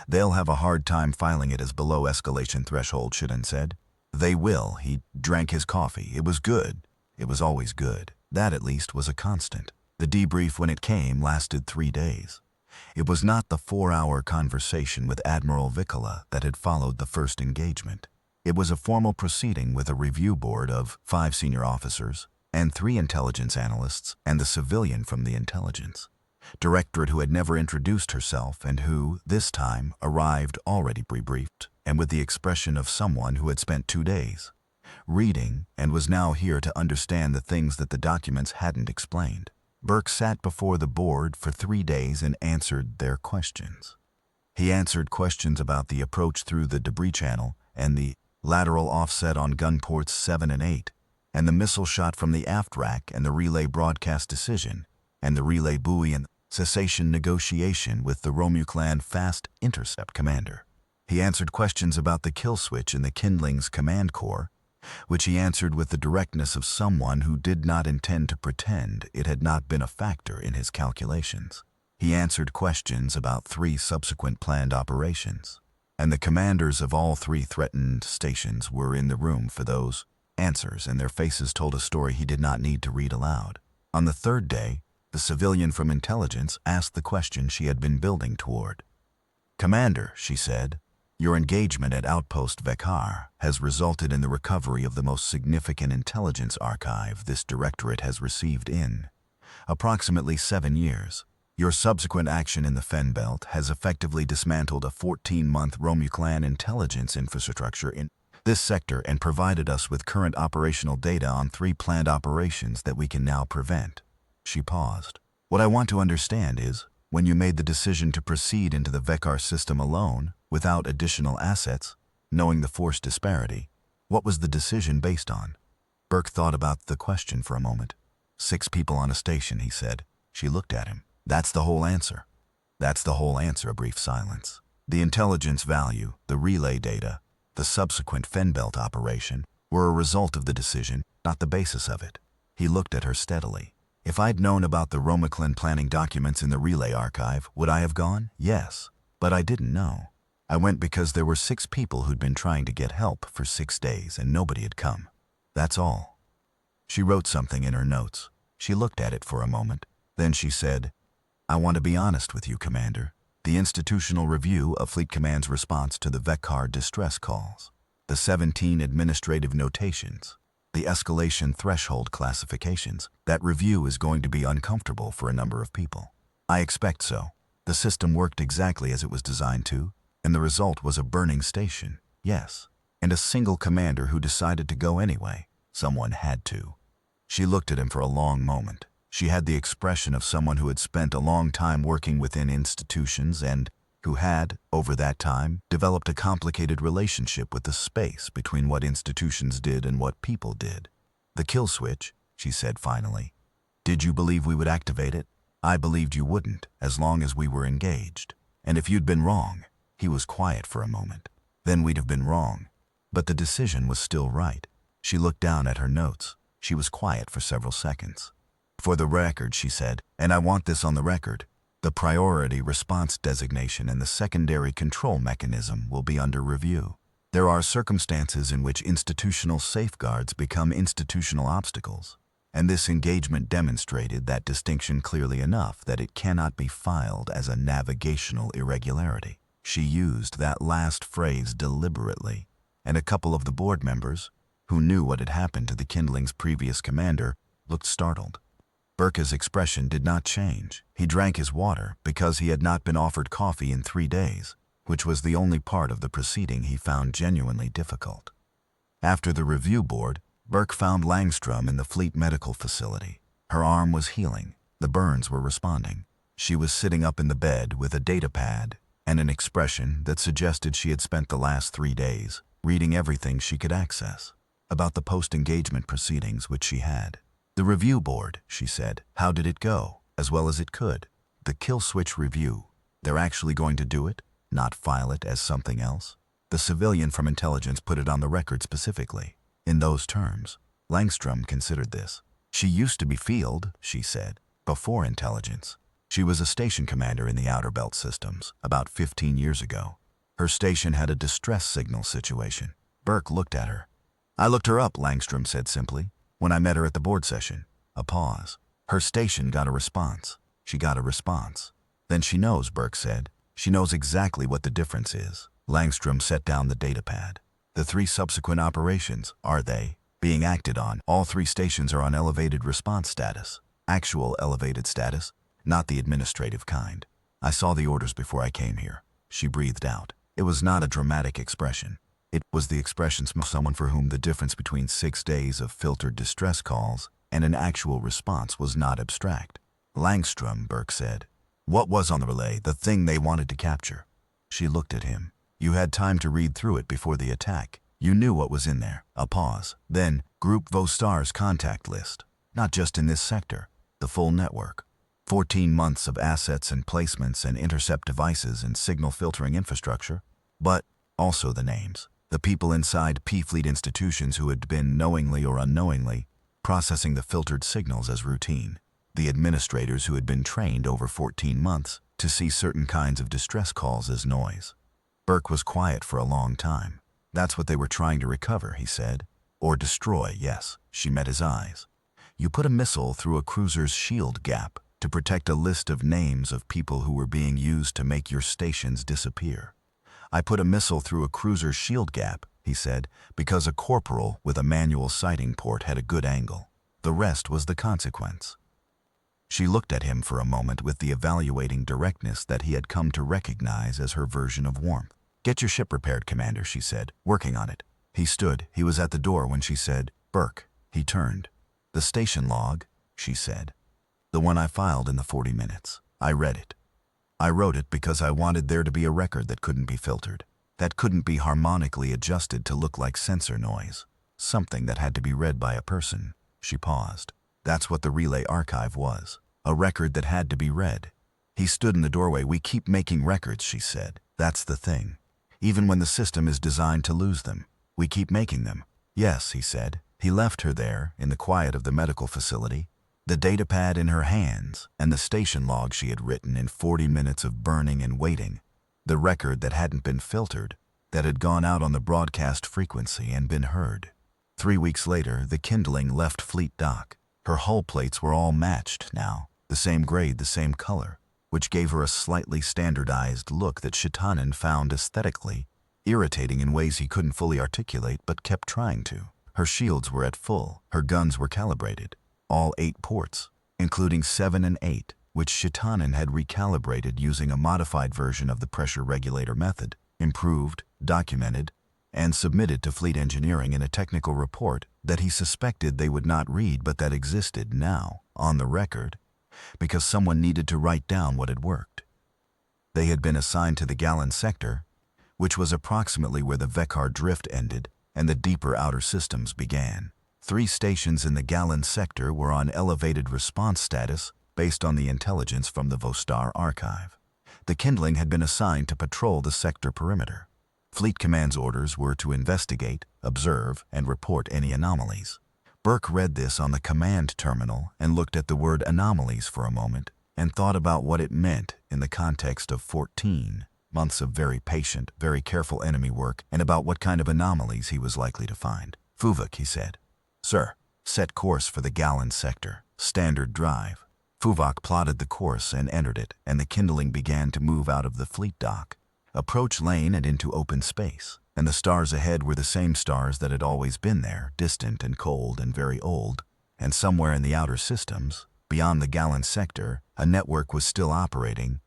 they'll have a hard time filing it as below escalation threshold, Shatanen said. They will. He drank his coffee. It was good. It was always good. That, at least, was a constant. The debrief, when it came, lasted 3 days. It was not the 4-hour conversation with Admiral Vicola that had followed the first engagement. It was a formal proceeding with a review board of 5 senior officers and 3 intelligence analysts and the civilian from the intelligence directorate who had never introduced herself and who, this time, arrived already debriefed and with the expression of someone who had spent 2 days reading and was now here to understand the things that the documents hadn't explained. Burke sat before the board for 3 days and answered their questions. He answered questions about the approach through the debris channel and the lateral offset on gun ports 7 and 8, and the missile shot from the aft rack and the relay broadcast decision, and the relay buoy and cessation negotiation with the Romaclan Fast Intercept commander. He answered questions about the kill switch in the Kindling's command core, which he answered with the directness of someone who did not intend to pretend it had not been a factor in his calculations. He answered questions about 3 subsequent planned operations, and the commanders of all 3 threatened stations were in the room for those answers, and their faces told a story he did not need to read aloud. On the 3rd day, the civilian from intelligence asked the question she had been building toward. "Commander," she said, "your engagement at Outpost Vekar has resulted in the recovery of the most significant intelligence archive this directorate has received in approximately 7 years. Your subsequent action in the Fen Belt has effectively dismantled a 14-month Romaclan intelligence infrastructure in this sector and provided us with current operational data on 3 planned operations that we can now prevent." She paused. "What I want to understand is, when you made the decision to proceed into the Vekar system alone, without additional assets, knowing the force disparity, what was the decision based on?" Burke thought about the question for a moment. 6 people on a station, he said. She looked at him. "That's the whole answer." "That's the whole answer," a brief silence. "The intelligence value, the relay data, the subsequent Fenbelt operation, were a result of the decision, not the basis of it." He looked at her steadily. "If I'd known about the Romaclan planning documents in the relay archive, would I have gone? Yes. But I didn't know. I went because there were 6 people who'd been trying to get help for 6 days and nobody had come. That's all." She wrote something in her notes. She looked at it for a moment. Then she said, "I want to be honest with you, Commander. The institutional review of Fleet Command's response to the Vekar distress calls, the 17 administrative notations, the escalation threshold classifications, that review is going to be uncomfortable for a number of people. I expect so. The system worked exactly as it was designed to, and the result was a burning station. Yes. And a single commander who decided to go anyway. Someone had to. She looked at him for a long moment. She had the expression of someone who had spent a long time working within institutions and who had, over that time, developed a complicated relationship with the space between what institutions did and what people did. The kill switch, she said finally. Did you believe we would activate it? I believed you wouldn't, as long as we were engaged. And if you'd been wrong, he was quiet for a moment, then we'd have been wrong. But the decision was still right. She looked down at her notes. She was quiet for several seconds. For the record, she said, and I want this on the record, the priority response designation and the secondary control mechanism will be under review. There are circumstances in which institutional safeguards become institutional obstacles, and this engagement demonstrated that distinction clearly enough that it cannot be filed as a navigational irregularity. She used that last phrase deliberately, and a couple of the board members, who knew what had happened to the kindling's previous commander, looked startled. Burke's expression did not change. He drank his water because he had not been offered coffee in 3 days, which was the only part of the proceeding he found genuinely difficult. After the review board, Burke found Langstrom in the Fleet Medical Facility. Her arm was healing. The burns were responding. She was sitting up in the bed with a data pad and an expression that suggested she had spent the last 3 days reading everything she could access about the post-engagement proceedings which she had. The review board, she said. How did it go? As well as it could. The kill switch review. They're actually going to do it, not file it as something else. The civilian from intelligence put it on the record specifically. In those terms, Langstrom considered this. She used to be field, she said, before intelligence. She was a station commander in the Outer Belt systems, about 15 years ago. Her station had a distress signal situation. Burke looked at her. I looked her up, Langstrom said simply, when I met her at the board session. A pause. Her station got a response. She got a response. Then she knows, Burke said. She knows exactly what the difference is. Langstrom set down the data pad. The 3 subsequent operations, are they being acted on? All 3 stations are on elevated response status. Actual elevated status, not the administrative kind. I saw the orders before I came here. She breathed out. It was not a dramatic expression. It was the expression of someone for whom the difference between 6 days of filtered distress calls and an actual response was not abstract. Langstrom, Burke said. What was on the relay, the thing they wanted to capture? She looked at him. You had time to read through it before the attack. You knew what was in there. A pause. Then, Group Vostar's contact list. Not just in this sector. The full network. 14 months of assets and placements and intercept devices and signal filtering infrastructure. But also the names. The people inside P-Fleet institutions who had been, knowingly or unknowingly, processing the filtered signals as routine. The administrators who had been trained over 14 months to see certain kinds of distress calls as noise. Burke was quiet for a long time. That's what they were trying to recover, he said. Or destroy, yes. She met his eyes. You put a missile through a cruiser's shield gap to protect a list of names of people who were being used to make your stations disappear. I put a missile through a cruiser's shield gap, he said, because a corporal with a manual sighting port had a good angle. The rest was the consequence. She looked at him for a moment with the evaluating directness that he had come to recognize as her version of warmth. Get your ship repaired, Commander, she said, working on it. He stood. He was at the door when she said, Burke. He turned. The station log, she said. The one I filed in the 40 minutes. I read it. I wrote it because I wanted there to be a record that couldn't be filtered, that couldn't be harmonically adjusted to look like sensor noise, something that had to be read by a person. She paused. That's what the relay archive was, a record that had to be read. He stood in the doorway. We keep making records, she said. That's the thing. Even when the system is designed to lose them, we keep making them. Yes, he said. He left her there, in the quiet of the medical facility, the data pad in her hands and the station log she had written in 40 minutes of burning and waiting, the record that hadn't been filtered, that had gone out on the broadcast frequency and been heard. 3 weeks later, the kindling left Fleet Dock. Her hull plates were all matched now, the same grade, the same color, which gave her a slightly standardized look that Shitanen found aesthetically irritating in ways he couldn't fully articulate but kept trying to. Her shields were at full, her guns were calibrated. All 8 ports, including 7 and 8, which Shitanen had recalibrated using a modified version of the pressure regulator method, improved, documented, and submitted to Fleet Engineering in a technical report that he suspected they would not read but that existed now, on the record, because someone needed to write down what had worked. They had been assigned to the Gallon sector, which was approximately where the Vekar drift ended and the deeper outer systems began. 3 stations in the Gallon sector were on elevated response status based on the intelligence from the Vostar archive. The Kindling had been assigned to patrol the sector perimeter. Fleet Command's orders were to investigate, observe, and report any anomalies. Burke read this on the command terminal and looked at the word anomalies for a moment and thought about what it meant in the context of 14 months of very patient, very careful enemy work and about what kind of anomalies he was likely to find. "Fuvok," he said. "Sir, set course for the Gallon sector. Standard drive." Fuvok plotted the course and entered it, and the Kindling began to move out of the fleet dock, approach lane and into open space. And the stars ahead were the same stars that had always been there, distant and cold and very old. And somewhere in the outer systems, beyond the Gallon sector, a network was still operating,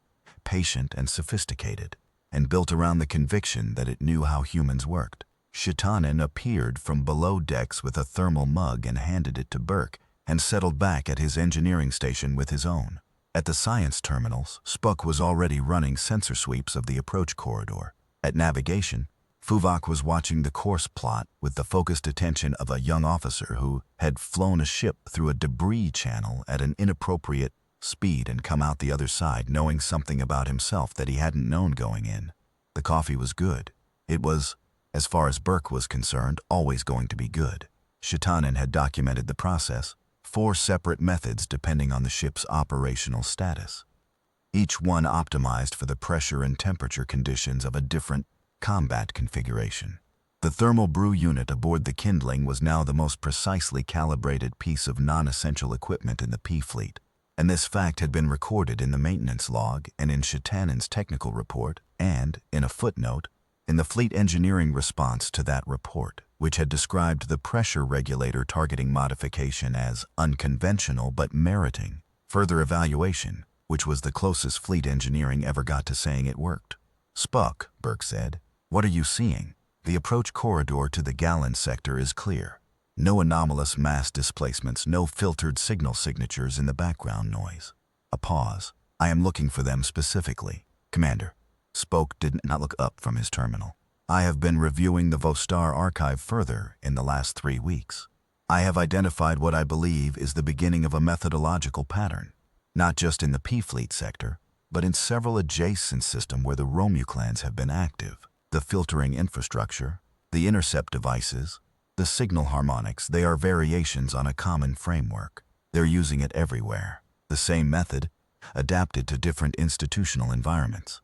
patient and sophisticated, and built around the conviction that it knew how humans worked. Shitanen appeared from below decks with a thermal mug and handed it to Burke, and settled back at his engineering station with his own. At the science terminals, Spock was already running sensor sweeps of the approach corridor. At navigation, Fuvok was watching the course plot with the focused attention of a young officer who had flown a ship through a debris channel at an inappropriate speed and come out the other side knowing something about himself that he hadn't known going in. The coffee was good. It was, as far as Burke was concerned, always going to be good. Shitanen had documented the process, 4 separate methods depending on the ship's operational status. Each one optimized for the pressure and temperature conditions of a different combat configuration. The thermal brew unit aboard the Kindling was now the most precisely calibrated piece of non-essential equipment in the P-Fleet, and this fact had been recorded in the maintenance log and in Shitanen's technical report and, in a footnote, in the Fleet Engineering response to that report, which had described the pressure regulator targeting modification as unconventional but meriting further evaluation, which was the closest Fleet Engineering ever got to saying it worked. "Spock," Burke said, "what are you seeing? The approach corridor to the Gallon sector is clear. No anomalous mass displacements, no filtered signal signatures in the background noise." A pause. "I am looking for them specifically, Commander." Spock did not look up from his terminal. "I have been reviewing the Vostar archive further in the last 3 weeks. I have identified what I believe is the beginning of a methodological pattern, not just in the P-Fleet sector, but in several adjacent systems where the Romuclans have been active. The filtering infrastructure, the intercept devices, the signal harmonics, they are variations on a common framework. They're using it everywhere. The same method, adapted to different institutional environments,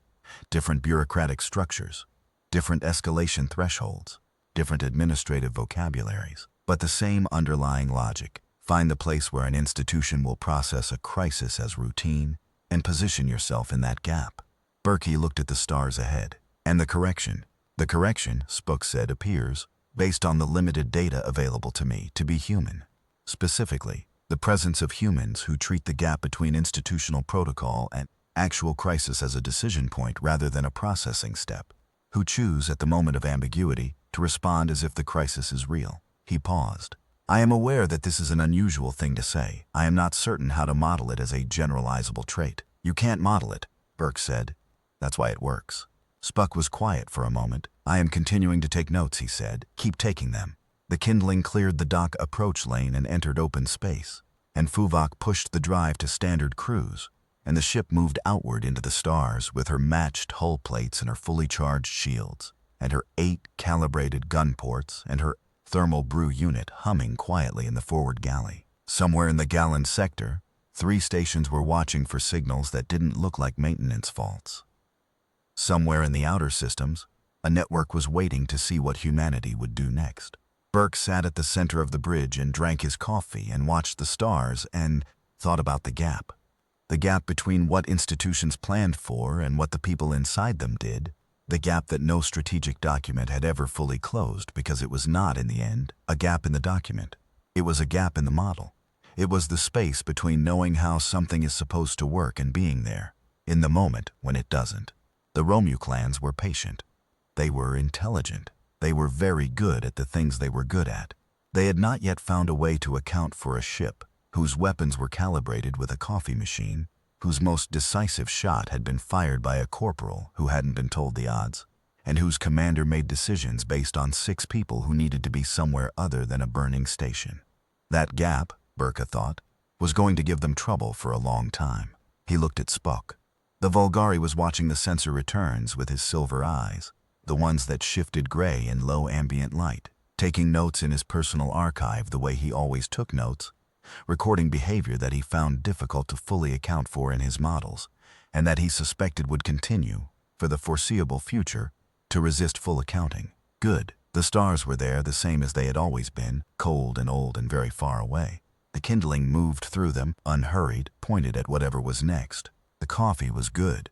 different bureaucratic structures, different escalation thresholds, different administrative vocabularies, but the same underlying logic. Find the place where an institution will process a crisis as routine and position yourself in that gap. Berkey looked at the stars ahead. "And the correction?" "The correction," Spock said, "appears, based on the limited data available to me, to be human. Specifically, the presence of humans who treat the gap between institutional protocol and actual crisis as a decision point rather than a processing step, who choose at the moment of ambiguity to respond as if the crisis is real." He paused. "I am aware that this is an unusual thing to say. I am not certain how to model it as a generalizable trait." "You can't model it," Burke said. "That's why it works." Spock was quiet for a moment. "I am continuing to take notes," he said. "Keep taking them." The Kindling cleared the dock approach lane and entered open space, and Fuvok pushed the drive to standard cruise, and the ship moved outward into the stars with her matched hull plates and her fully charged shields, and her 8 calibrated gun ports and her thermal brew unit humming quietly in the forward galley. Somewhere in the Gallon sector, 3 stations were watching for signals that didn't look like maintenance faults. Somewhere in the outer systems, a network was waiting to see what humanity would do next. Burke sat at the center of the bridge and drank his coffee and watched the stars and thought about the gap. The gap between what institutions planned for and what the people inside them did. The gap that no strategic document had ever fully closed because it was not, in the end, a gap in the document. It was a gap in the model. It was the space between knowing how something is supposed to work and being there, in the moment when it doesn't. The Romuclans were patient. They were intelligent. They were very good at the things they were good at. They had not yet found a way to account for a ship whose weapons were calibrated with a coffee machine, whose most decisive shot had been fired by a corporal who hadn't been told the odds, and whose commander made decisions based on 6 people who needed to be somewhere other than a burning station. That gap, Burka thought, was going to give them trouble for a long time. He looked at Spock. The Vulgari was watching the sensor returns with his silver eyes, the ones that shifted gray in low ambient light, taking notes in his personal archive the way he always took notes, recording behavior that he found difficult to fully account for in his models, and that he suspected would continue, for the foreseeable future, to resist full accounting. Good. The stars were there, the same as they had always been, cold and old and very far away. The kindling moved through them, unhurried, pointed at whatever was next. The coffee was good.